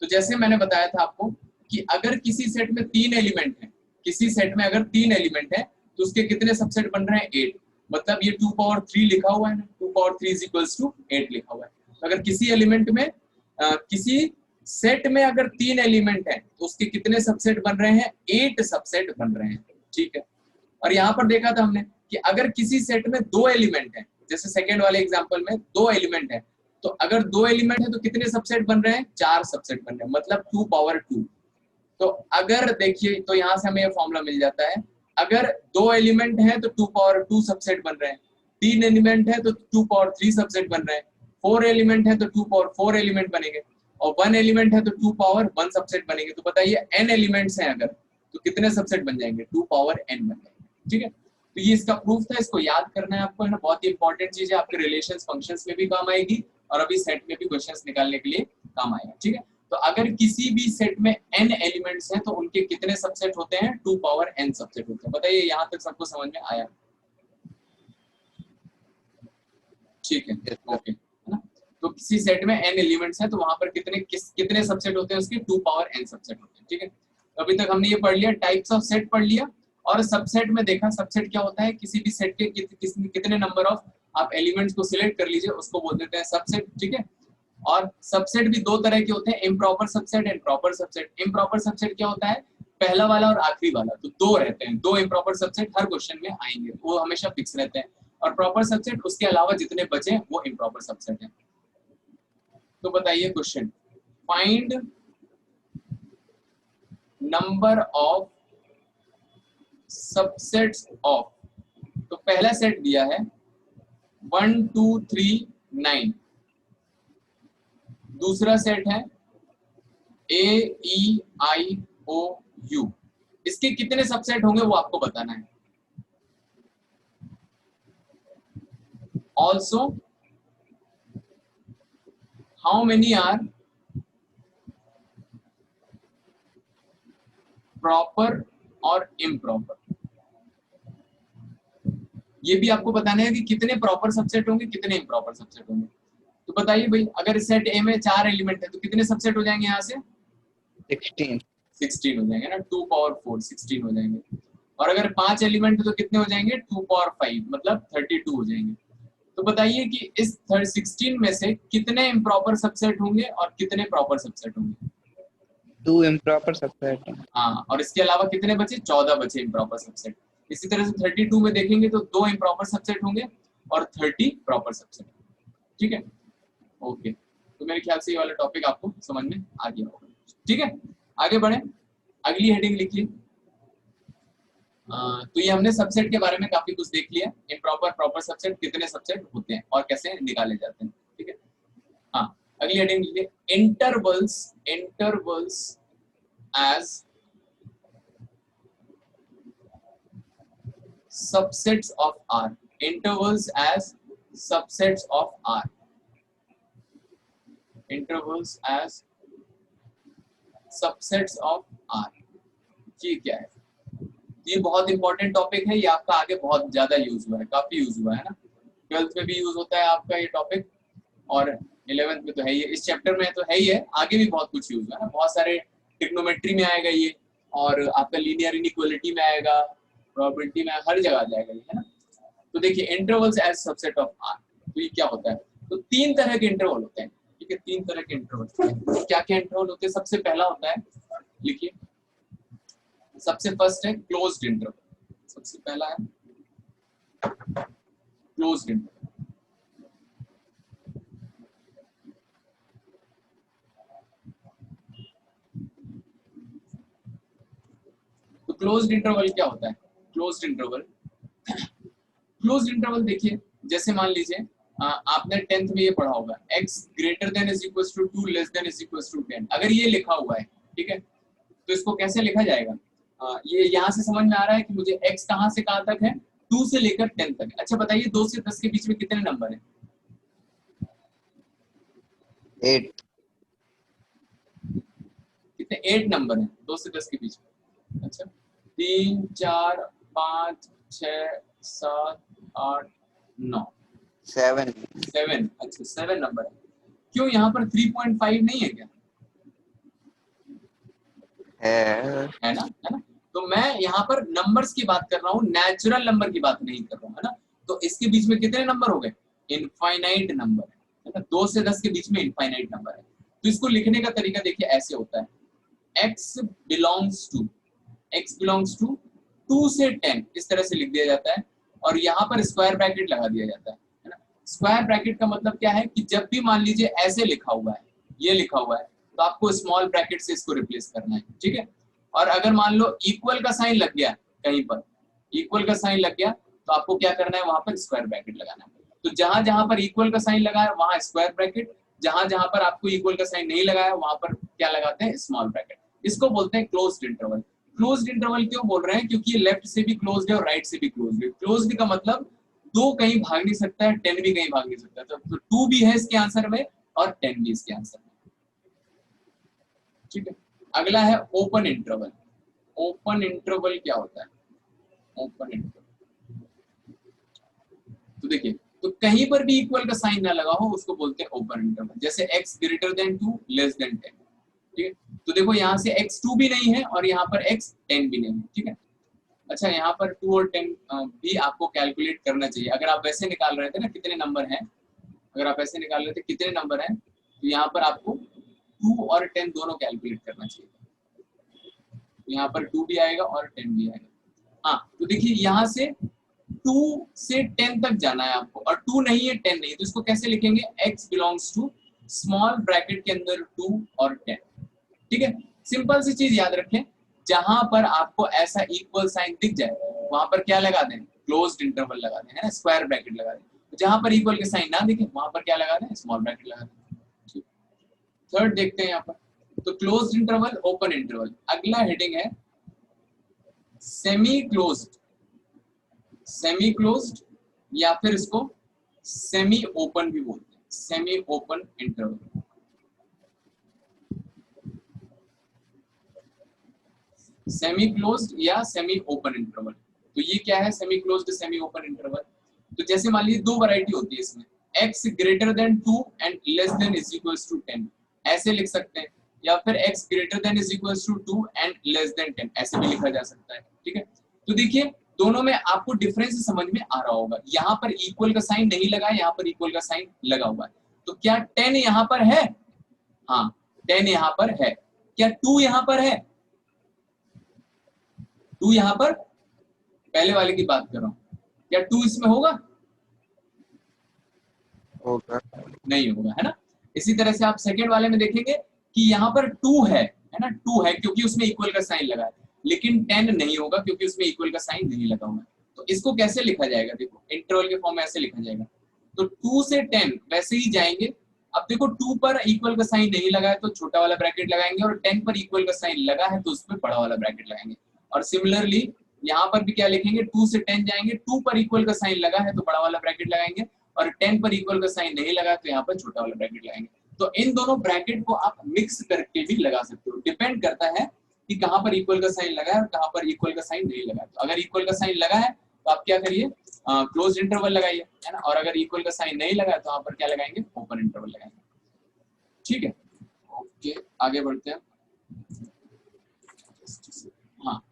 Speaker 1: तो जैसे मैंने बताया था आपको कि अगर किसी सेट में 3 एलिमेंट है, किसी सेट में अगर 3 एलिमेंट है तो उसके कितने सबसेट बन रहे हैं, 8। मतलब ये 2 पावर 3 लिखा हुआ है ना, 2 पावर 3 इज इक्वल्स टू 8 लिखा हुआ है। तो अगर किसी एलिमेंट में किसी सेट में अगर 3 एलिमेंट है तो उसके कितने सबसेट बन रहे हैं, 8 सबसेट बन रहे हैं, ठीक है। और यहाँ पर देखा था हमने कि अगर किसी सेट में 2 एलिमेंट है, जैसे सेकेंड वाले एग्जाम्पल में 2 एलिमेंट है, तो अगर 2 एलिमेंट है तो कितने सबसेट बन रहे हैं, 4 सबसेट बन रहे हैं, मतलब 2 पावर 2। तो अगर देखिए, तो यहाँ से हमें ये फॉर्मूला मिल जाता है, अगर 2 एलिमेंट है तो 2 पावर 2 सबसेट बन रहे हैं, 3 एलिमेंट है तो 2 पावर 3 सबसेट बन रहे हैं, 4 एलिमेंट है तो 2 पावर 4 एलिमेंट बनेंगे, और 1 एलिमेंट है तो 2 पावर 1 सबसेट बनेंगे। तो बताइए n एलिमेंट्स हैं अगर, तो कितने सबसेट बन जाएंगे, 2 पावर n बन जाएंगे, ठीक है। तो ये इसका प्रूफ था, इसको याद करना है आपको, है ना, बहुत ही इंपॉर्टेंट चीज है, आपके रिलेशंस फंक्शंस में भी काम आएगी और अभी सेट में भी क्वेश्चंस निकालने के लिए काम आएगा, ठीक है। तो अगर किसी भी सेट में n एलिमेंट्स हैं तो उनके कितने सबसेट होते हैं, 2 पावर n सबसेट होते हैं। बताइए यहाँ तक सबको समझ में आया, ठीक है, ओके, है ना। तो किसी सेट में n एलिमेंट्स हैं तो वहां पर कितने सबसेट होते हैं, उसके 2 पावर n सबसेट होते हैं, ठीक है। तो अभी तक हमने ये पढ़ लिया, टाइप्स ऑफ सेट पढ़ लिया, और सबसेट में देखा सबसेट क्या होता है, किसी भी सेट के कितने नंबर ऑफ आप एलिमेंट्स को सिलेक्ट कर लीजिए, उसको बोल देते हैं सबसेट, ठीक है। और सबसेट भी 2 तरह के होते हैं, improper subset and proper subset. Improper subset क्या होता है, पहला वाला और आखिरी वाला, तो 2 रहते हैं, 2 इम्प्रॉपर सबसेट हर क्वेश्चन में आएंगे, वो हमेशा फिक्स रहते हैं। और प्रॉपर सबसेट उसके अलावा जितने बचे वो इम्प्रॉपर सबसेट है। तो बताइए question, find number of subsets of, तो पहला सेट दिया है 1 2 3 9, दूसरा सेट है AEIOU, इसके कितने सबसेट होंगे वो आपको बताना है। Also how many are proper और इम्प्रॉपर, ये भी आपको बताना है कि कितने प्रॉपर सबसेट होंगे, कितने इम्प्रॉपर सबसेट होंगे। तो बताइए भाई, अगर सेट ए में 4 एलिमेंट है तो कितने सबसेट हो जाएंगे यहाँ से, 16 हो जाएंगे ना, 2 पावर 4 16 हो जाएंगे। और अगर 5 एलिमेंट है तो कितने हो जाएंगे, 2 पावर 5 मतलब 32 हो जाएंगे। तो बताइए कि इस 16 में से कितने इम्प्रॉपर सबसेट होंगे और कितने प्रॉपर सबसेट होंगे,
Speaker 2: 2 इम्प्रॉपर सबसेट।
Speaker 1: हाँ, और इसके अलावा कितने बचे, 14 बचे इम्प्रॉपर सबसेट। इसी तरह से 32 में देखेंगे तो 2 इम्प्रॉपर सबसेट होंगे और 30 प्रॉपर सबसेट, ठीक है, ओके। तो मेरे ख्याल से ये वाला टॉपिक आपको समझ में आ गया होगा, ठीक है। आगे बढ़े, अगली हेडिंग लिखिए। तो ये हमने सबसेट के बारे में काफी कुछ देख लिया, इम्प्रॉपर प्रॉपर सबसेट कितने सबसेट होते हैं और कैसे निकाले जाते हैं, ठीक है। हाँ, अगली हेडिंग लिखिए, intervals as subsets of R, intervals as subsets of R, intervals as subsets of R, ये क्या है, ये बहुत इंपॉर्टेंट टॉपिक है, ये आपका आगे बहुत ज्यादा यूज हुआ है, काफी यूज हुआ है ना, 12th में भी यूज होता है आपका ये टॉपिक, और 11th में तो है ही, इस चैप्टर में तो है ही है, आगे भी बहुत कुछ यूज हुआ है ना, बहुत सारे ट्रिग्नोमेट्री में आएगा ये, और आपका लीनियर इनइक्वालिटी में आएगा, प्रोबेबिलिटी में, हर जगह आ जाएगा ये, है ना। तो देखिए, intervals as subset of R, तो ये क्या होता है, तो 3 तरह के इंटरवल होते हैं, ठीक है, 3 तरह के इंटरवल, क्या क्या इंटरवल होते हैं। सबसे पहला होता है, लिखिए, सबसे फर्स्ट है क्लोज्ड इंटरवल, सबसे पहला है क्लोज्ड इंटरवल। तो क्लोज्ड इंटरवल क्या होता है, क्लोज्ड इंटरवल क्लोज्ड इंटरवल देखिए, जैसे मान लीजिए आपने 10th में ये पढ़ा होगा, x greater than is equal to 2 less than is equal to 10, अगर ये लिखा हुआ है, ठीक है, तो इसको कैसे लिखा जाएगा? ये यहाँ से समझ में आ रहा है कि मुझे x कहाँ से कहाँ तक है, 2 से लेकर 10 तक। अच्छा बताइए 2 से 10 के बीच में कितने नंबर है?
Speaker 2: 8।
Speaker 1: कितने? 8 नंबर है 2 से 10 के बीच में। अच्छा 3 4 5 6 7 8 9
Speaker 2: 7।
Speaker 1: 7। अच्छा 7 नंबर है। क्यों यहाँ पर 3.5 नहीं है क्या? है ना, है ना। तो मैं यहाँ पर नंबर्स की बात कर रहा हूँ, नेचुरल नंबर की बात नहीं कर रहा हूँ, है ना। तो इसके बीच में कितने नंबर हो गए? इनफाइनाइट नंबर है ना। 2 से 10 के बीच में इनफाइनाइट नंबर है। तो इसको लिखने का तरीका देखिए ऐसे होता है, x बिलोंग्स टू 2 से 10 इस तरह से लिख दिया जाता है, और यहाँ पर स्क्वायर ब्रैकेट लगा दिया जाता है ना। स्क्वायर ब्रैकेट का मतलब क्या है कि जब भी मान लीजिए ऐसे लिखा हुआ है, ये लिखा हुआ है, तो आपको स्मॉल ब्रैकेट से इसको रिप्लेस करना है, ठीक है। और अगर मान लो इक्वल का साइन लग गया कहीं पर, इक्वल का साइन लग गया, तो आपको क्या करना है, वहां पर स्क्वायर ब्रैकेट लगाना है। तो जहां जहां पर इक्वल का साइन लगा है वहां स्क्वायर ब्रैकेट, जहां जहां पर आपको इक्वल का साइन नहीं लगाया वहां पर क्या लगाते हैं, स्मॉल ब्रैकेट। इसको बोलते हैं क्लोज्ड इंटरवल। क्लोज्ड इंटरवल क्यों बोल रहे हैं? क्योंकि ये लेफ्ट से भी क्लोज्ड है और राइट से भी क्लोज्ड है। क्लोज्ड का मतलब 2 कहीं भाग नहीं सकता है, 10 भी कहीं भाग नहीं सकता है। तो 2 भी है इसके आंसर में और 10 भी इसके आंसर में, ठीक है। अगला है ओपन इंटरवल। ओपन इंटरवल क्या होता है? ओपन इंटरवल तो देखिए, तो कहीं पर भी इक्वल का साइन ना लगा हो उसको बोलते हैं ओपन इंटरवल। जैसे x greater than 2 less than 10, ठीक है। तो देखो यहाँ से x 2 भी नहीं है और यहाँ पर x 10 भी नहीं है, ठीक है। अच्छा यहाँ पर 2 और 10 भी आपको कैलकुलेट करना चाहिए। अगर आप वैसे निकाल रहे थे ना कितने नंबर हैं, अगर आप ऐसे निकाल रहे थे कितने नंबर हैं, तो यहाँ पर आपको 2 और 10 दोनों कैलकुलेट करना चाहिए। तो यहाँ पर 2 भी आएगा और 10 भी आएगा। हाँ तो देखिए यहाँ से 2 से 10 तक जाना है आपको, और 2 नहीं है 10 नहीं है, तो इसको कैसे लिखेंगे? x belongs to small bracket के अंदर 2 और 10, ठीक है। सिंपल सी चीज याद रखें, जहां पर आपको ऐसा इक्वल साइन दिख जाए वहां पर क्या लगा दें? क्लोज्ड इंटरवल लगा दें, है ना, स्क्वायर ब्रैकेट लगा दें। जहां पर इक्वल के साइन ना दिखे वहां पर क्या लगा दें? स्मॉल ब्रैकेट लगा दें। थर्ड देखते हैं यहाँ पर, तो क्लोज्ड इंटरवल, ओपन इंटरवल। अगला हेडिंग है सेमी क्लोज्ड। सेमी क्लोज्ड या फिर इसको सेमी ओपन भी बोलते हैं, semi open interval. Semi closed या सेमी ओपन इंटरवल। तो ये क्या है semi closed semi open interval? तो जैसे मान लीजिए 2 वैरायटी होती है इसमें, x greater than 2 and less than is equals to 10, ऐसे लिख सकते हैं, या फिर x greater than is equals to 2 and less than 10, ऐसे भी लिखा जा सकता है, ठीक है। तो देखिए दोनों में आपको डिफरेंस समझ में आ रहा होगा। यहाँ पर इक्वल का साइन नहीं लगा है, यहाँ पर इक्वल का साइन लगा हुआ है। तो क्या 10 यहाँ पर है? हाँ 10 यहाँ पर है। क्या 2 यहाँ पर है? 2 यहाँ पर, पहले वाले की बात कर रहा हूं, क्या 2 इसमें होगा?
Speaker 2: होगा।
Speaker 1: नहीं होगा, है ना। इसी तरह से आप सेकंड वाले में देखेंगे कि यहाँ पर 2 है ना, 2 है क्योंकि उसमें इक्वल का साइन लगा है, लेकिन 10 नहीं होगा क्योंकि उसमें इक्वल का साइन नहीं लगा हुआ है। तो इसको कैसे लिखा जाएगा? देखो इंटरवल के फॉर्म में ऐसे लिखा जाएगा, तो 2 से 10 वैसे ही जाएंगे। अब देखो 2 पर इक्वल का साइन नहीं लगा है तो छोटा वाला ब्रैकेट लगाएंगे, और 10 पर इक्वल का साइन लगा है तो उस पर बड़ा वाला ब्रैकेट लगाएंगे। और सिमिलरली यहाँ पर भी क्या लिखेंगे? 2 से 10 जाएंगे, 2 पर इक्वल का साइन लगा है तो बड़ा वाला ब्रैकेट लगाएंगे, और 10 पर इक्वल का साइन नहीं लगा तो यहाँ पर छोटा वाला ब्रैकेट लगाएंगे। तो इन दोनों ब्रैकेट को आप मिक्स करके भी लगा सकते हो, डिपेंड करता है कि कहाँ पर इक्वल का साइन लगा है और कहाँ पर इक्वल का साइन नहीं लगा है। तो अगर इक्वल का साइन लगा है तो आप क्या करिए? क्लोज इंटरवल लगाइए, है ना। और अगर इक्वल का साइन नहीं लगा है तो यहाँ पर क्या लगाएंगे? ओपन इंटरवल लगाएंगे, ठीक है। ओके आगे बढ़ते हैं। हाँ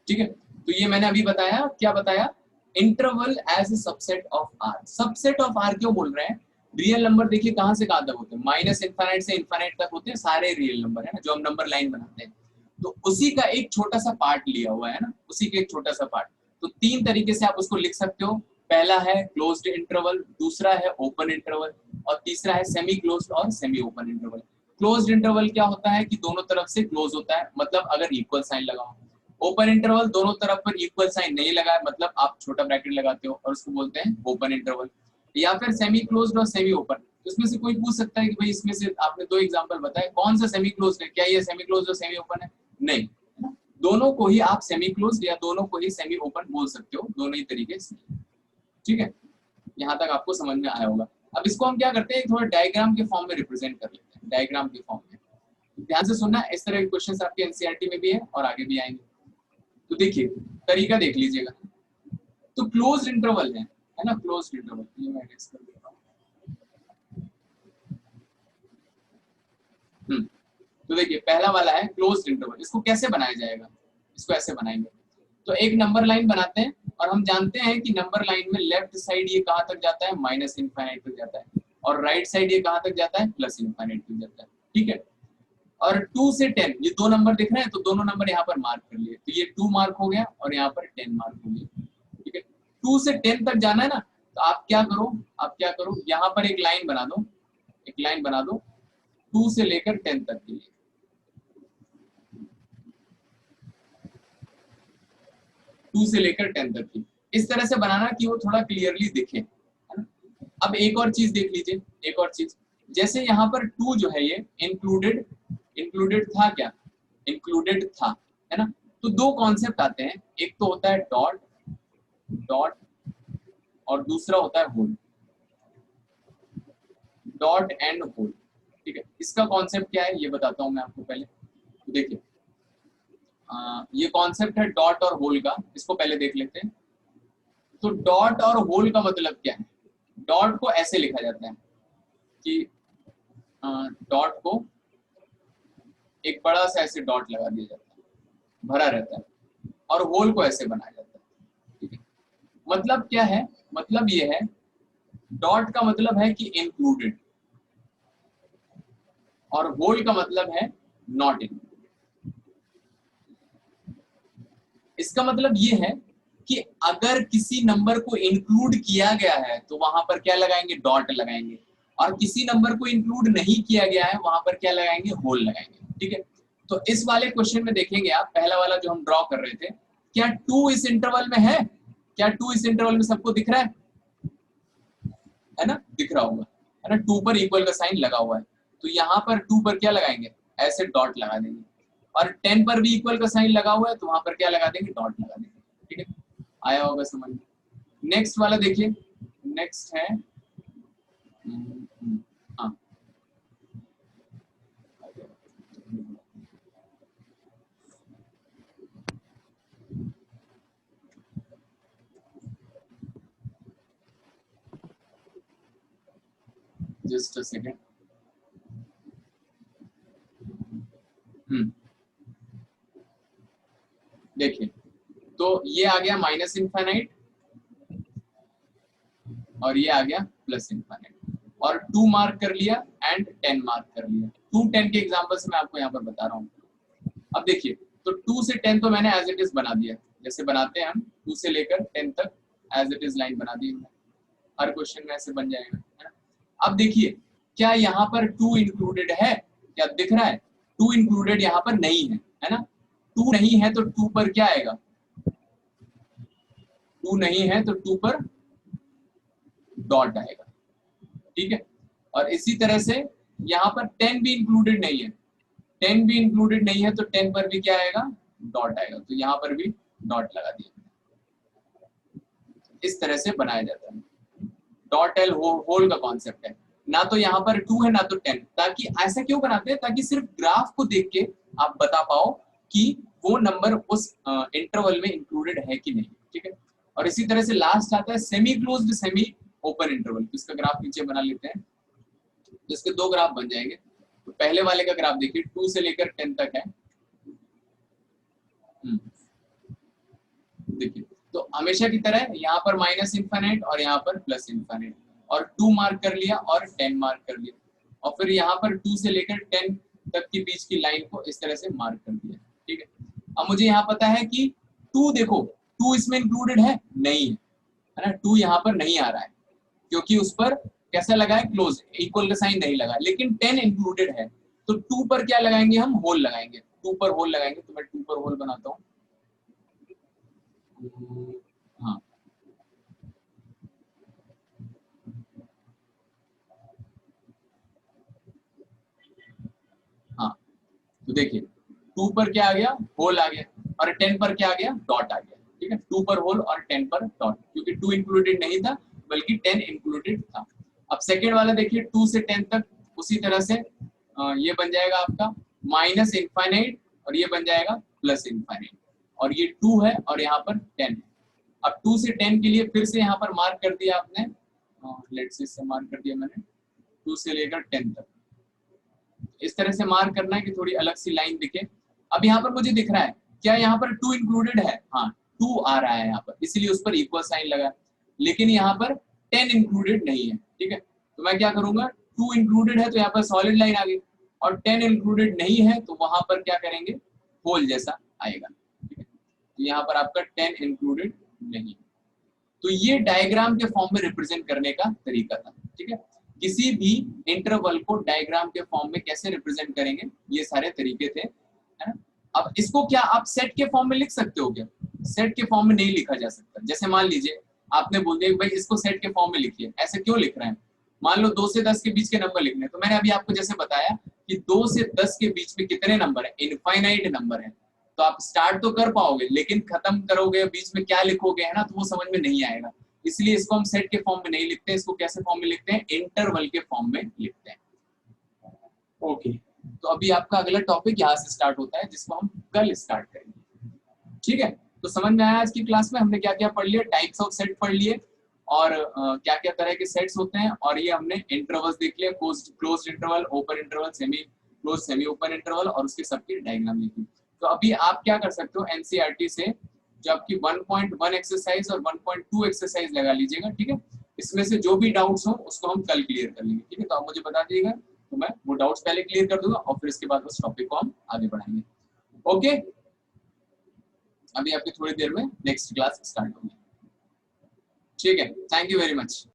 Speaker 1: ठीक है, तो ये मैंने अभी बताया, क्या बताया? Interval as a subset of R. Subset of R क्यों बोल रहे हैं? रियल नंबर देखिए कहां से कहां तक होते हैं, माइनस इनफाइनाइट से इनफाइनाइट तक होते हैं सारे रियल नंबर, है ना, जो हम नंबर लाइन बनाते हैं। तो उसी का एक छोटा सा पार्ट लिया हुआ है ना, उसी का एक छोटा सा पार्ट। तो 3 तरीके से आप उसको लिख सकते हो। पहला है क्लोज्ड इंटरवल, दूसरा है ओपन इंटरवल, और तीसरा है सेमी क्लोज्ड और semi open interval. Closed interval क्या होता है कि दोनों तरफ से क्लोज होता है, मतलब अगर इक्वल साइन लगा हो। ओपन इंटरवल दोनों तरफ पर इक्वल साइन नहीं लगा है, मतलब आप छोटा ब्रैकेट लगाते हो और उसको बोलते हैं ओपन इंटरवल। या फिर सेमी क्लोज्ड और सेमी ओपन, इसमें से कोई पूछ सकता है कि भाई इसमें से आपने दो एग्जांपल बताए, कौन सा सेमी क्लोज्ड है, क्या ये सेमी क्लोज्ड और सेमी ओपन है? नहीं, दोनों को ही आप सेमी क्लोज्ड या दोनों को ही सेमी ओपन बोल सकते हो, दोनों ही तरीके से। ठीक है, यहाँ तक आपको समझ में आया होगा। अब इसको हम क्या करते हैं, थोड़ा डायग्राम के फॉर्म में रिप्रेजेंट कर लेते हैं, डायग्राम के फॉर्म में। ध्यान से सुनना, इस तरह के क्वेश्चंस आपके एनसीईआरटी में भी है और आगे भी आएंगे। तो देखिए तरीका देख लीजिएगा। तो क्लोज्ड इंटरवल है ना, क्लोज्ड इंटरवल, ये मैं erase कर देता हूं। तो देखिए पहला वाला है क्लोज्ड इंटरवल, इसको कैसे बनाया जाएगा, इसको ऐसे बनाएंगे। तो एक नंबर लाइन बनाते हैं और हम जानते हैं कि नंबर लाइन में लेफ्ट साइड ये कहां तक जाता है, माइनस इनफाइनाइट तक जाता है, और राइट साइड ये कहां तक जाता है, प्लस इनफाइनाइट तक जाता है। ठीक है, और 2 से 10 ये दो नंबर दिख रहे हैं, तो दोनों नंबर यहाँ पर मार्क कर लिए, तो ये 2 मार्क हो गया और यहाँ पर 10 मार्क हो गया। ठीक है, 2 से 10 तक जाना है ना, तो आप क्या करो, यहाँ पर एक लाइन बना दो, एक लाइन बना दो 2 से लेकर 10 तक के लिए। टू से लेकर 10 तक की इस तरह से बनाना कि वो थोड़ा क्लियरली दिखे, है ना। अब एक और चीज देख लीजिए, एक और चीज, जैसे यहाँ पर 2 जो है ये इंक्लूडेड था, क्या इंक्लूडेड था, है ना। तो दो कॉन्सेप्ट आते हैं, एक तो होता है डॉट और दूसरा होता है होल, डॉट एंड होल। ठीक है, इसका कॉन्सेप्ट क्या है ये बताता हूं मैं आपको पहले। तो देखिए ये कॉन्सेप्ट है डॉट और होल का, इसको पहले देख लेते हैं। तो डॉट और होल का मतलब क्या है, डॉट को ऐसे लिखा जाता है कि डॉट को एक बड़ा सा ऐसे डॉट लगा दिया जाता है, भरा रहता है, और होल को ऐसे बनाया जाता है। ठीक है, मतलब क्या है, मतलब ये है, डॉट का मतलब है कि इंक्लूडेड और होल का मतलब है नॉट इंक्लूडेड। इसका मतलब ये है कि अगर किसी नंबर को इंक्लूड किया गया है तो वहां पर क्या लगाएंगे, डॉट लगाएंगे, और किसी नंबर को इंक्लूड नहीं किया गया है वहां पर क्या लगाएंगे, होल लगाएंगे। ठीक है, तो इस वाले क्वेश्चन में देखेंगे आप, पहला वाला जो हम ड्रॉ कर रहे थे, क्या 2 इस इंटरवल में है, क्या 2 इस इंटरवल में सबको दिख रहा है ना, दिख रहा होगा, है ना। 2 पर इक्वल का साइन लगा हुआ है, तो यहाँ पर 2 पर क्या लगाएंगे, ऐसे डॉट लगा देंगे, और 10 पर भी इक्वल का साइन लगा हुआ है, तो वहां पर क्या लगा देंगे, डॉट लगा देंगे। ठीक है, आया होगा समझ में। नेक्स्ट वाला देखिए, नेक्स्ट है हाँ, जस्ट अ सेकेंड। देखिए तो ये आ गया माइनस इनफाइनाइट और ये आ गया प्लस इनफाइनाइट, और 2 मार्क कर लिया एंड 10 मार्क कर लिया। 2 10 के एग्जांपल से मैं आपको यहाँ पर बता रहा हूँ। अब देखिए, तो 2 से 10 तो मैंने एज इट इज बना दिया, जैसे बनाते हैं हम 2 से लेकर 10 तक एज इट इज लाइन बना दी हमने, हर क्वेश्चन में ऐसे बन जाएगा, है ना। अब देखिए क्या यहाँ पर 2 इंक्लूडेड है, क्या दिख रहा है, 2 इंक्लूडेड यहाँ पर नहीं है ना। 2 नहीं है तो 2 पर क्या आएगा, 2 नहीं है तो 2 पर डॉट आएगा। ठीक है, और इसी तरह से यहाँ पर 10 भी इंक्लूडेड नहीं है, 10 भी इंक्लूडेड नहीं है तो 10 पर भी क्या आएगा, डॉट आएगा, तो यहाँ पर भी डॉट लगा दिया। इस तरह से बनाया जाता है, डॉट एल होल का कॉन्सेप्ट है। ना तो यहाँ पर 2 है ना तो 10, ताकि ऐसा क्यों बनाते हैं, ताकि सिर्फ ग्राफ को देख के आप बता पाओ कि वो नंबर उस इंटरवल में इंक्लूडेड है कि नहीं। ठीक है, और इसी तरह से लास्ट आता है semi closed semi open interval, इसका ग्राफ नीचे बना लेते हैं, तो इसके दो ग्राफ बन जाएंगे। तो पहले वाले का ग्राफ देखिए, 2 से लेकर 10 तक है। देखिए तो हमेशा की तरह यहाँ पर माइनस इनफाइनाइट और यहाँ पर प्लस इनफाइनाइट, और 2 मार्क कर लिया और 10 मार्क कर लिया, और फिर यहाँ पर 2 से लेकर 10 तक के बीच की लाइन को इस तरह से मार्क कर दिया। ठीक है, अब मुझे यहाँ पता है कि 2, देखो 2 इसमें इंक्लूडेड है नहीं है ना, 2 यहाँ पर नहीं आ रहा है क्योंकि उस पर कैसा लगा है, क्लोज, इक्वल का साइन नहीं लगा, लेकिन 10 इंक्लूडेड है तो 2 पर क्या लगाएंगे हम, होल लगाएंगे, 2 पर होल लगाएंगे। तो मैं 2 पर होल बनाता हूँ, हाँ हाँ, तो देखिए 2 पर क्या आ गया, होल आ गया, और 10 पर क्या आ गया, डॉट आ गया। ठीक है, 2 पर होल और 10 पर डॉट, क्योंकि 2 इंक्लूडेड नहीं था बल्कि 10 इंक्लूडेड था। अब सेकेंड वाला देखिए 2 से 10 तक उसी तरह से ये बन जाएगा आपका माइनस इनफाइनाइट, और ये बन जाएगा प्लस इनफाइनाइट, और ये 2 है और यहाँ पर 10 है। अब 2 से 10 के लिए फिर से यहाँ पर मार्क कर दिया आपने, लेट्स से मार्क कर दिया मैंने 2 से लेकर 10 तक। इस तरह से मार्क करना है कि थोड़ी अलग सी लाइन दिखे। अब यहाँ पर मुझे दिख रहा है क्या, यहाँ पर 2 इंक्लूडेड है, हाँ 2 आ रहा है यहाँ पर, इसलिए उस पर इक्वल साइन लगा, लेकिन यहाँ पर 10 इंक्लूडेड नहीं है। ठीक है, तो मैं क्या करूंगा, 2 इंक्लूडेड है तो यहाँ पर सॉलिड लाइन आ गई, और 10 इंक्लूडेड नहीं है तो वहां पर क्या करेंगे, होल जैसा आएगा। ठीक है, तो यहाँ पर आपका 10 इंक्लूडेड नहीं। तो ये डायग्राम के फॉर्म में रिप्रेजेंट करने का तरीका था। ठीक है, किसी भी इंटरवल को डायग्राम के फॉर्म में कैसे रिप्रेजेंट करेंगे, ये सारे तरीके थे, है ना। अब इसको क्या आप सेट के फॉर्म में लिख सकते हो क्या, सेट के फॉर्म में नहीं लिखा जा सकता। जैसे मान लीजिए आपने बोल दिया भाई इसको सेट के फॉर्म में लिखिए, ऐसे क्यों लिख रहे हैं, मान लो 2 से 10 के बीच के नंबर लिखने, तो मैंने अभी आपको जैसे बताया कि 2 से 10 के बीच में कितने नंबर है, इनफाइनाइट नंबर है, तो आप स्टार्ट तो कर पाओगे लेकिन खत्म करोगे बीच में क्या लिखोगे, है ना, तो वो समझ में नहीं आएगा। इसलिए इसको हम सेट के फॉर्म में नहीं लिखते, इसको कैसे फॉर्म में लिखते हैं, इंटरवल के फॉर्म में लिखते हैं। ओके, तो अभी आपका अगला टॉपिक यहाँ से स्टार्ट होता है जिसको हम कल स्टार्ट करेंगे। ठीक है, तो समझ में आया आज की क्लास में हमने क्या क्या पढ़ लिया, टाइप्स ऑफ सेट पढ़ लिए, और क्या क्या तरह के सेट्स होते हैं, और ये हमने इंटरवल्स देख लिया, closed interval, open interval, semi close, semi open interval, और उसके सबकी डायग्राम देखी। तो अभी आप क्या कर सकते हो, एनसीईआरटी से जो आपकी 1.1 एक्सरसाइज और 1.2 एक्सरसाइज लगा लीजिएगा। ठीक है, इसमें से जो भी डाउट्स हो उसको हम कल क्लियर कर लेंगे। ठीक है, तो आप मुझे बता दीजिएगा, तो मैं वो डाउट्स पहले क्लियर कर दूंगा और फिर इसके बाद उस टॉपिक को हम आगे बढ़ाएंगे। ओके, अभी आपकी थोड़ी देर में नेक्स्ट क्लास स्टार्ट होगी। ठीक है, थैंक यू वेरी मच।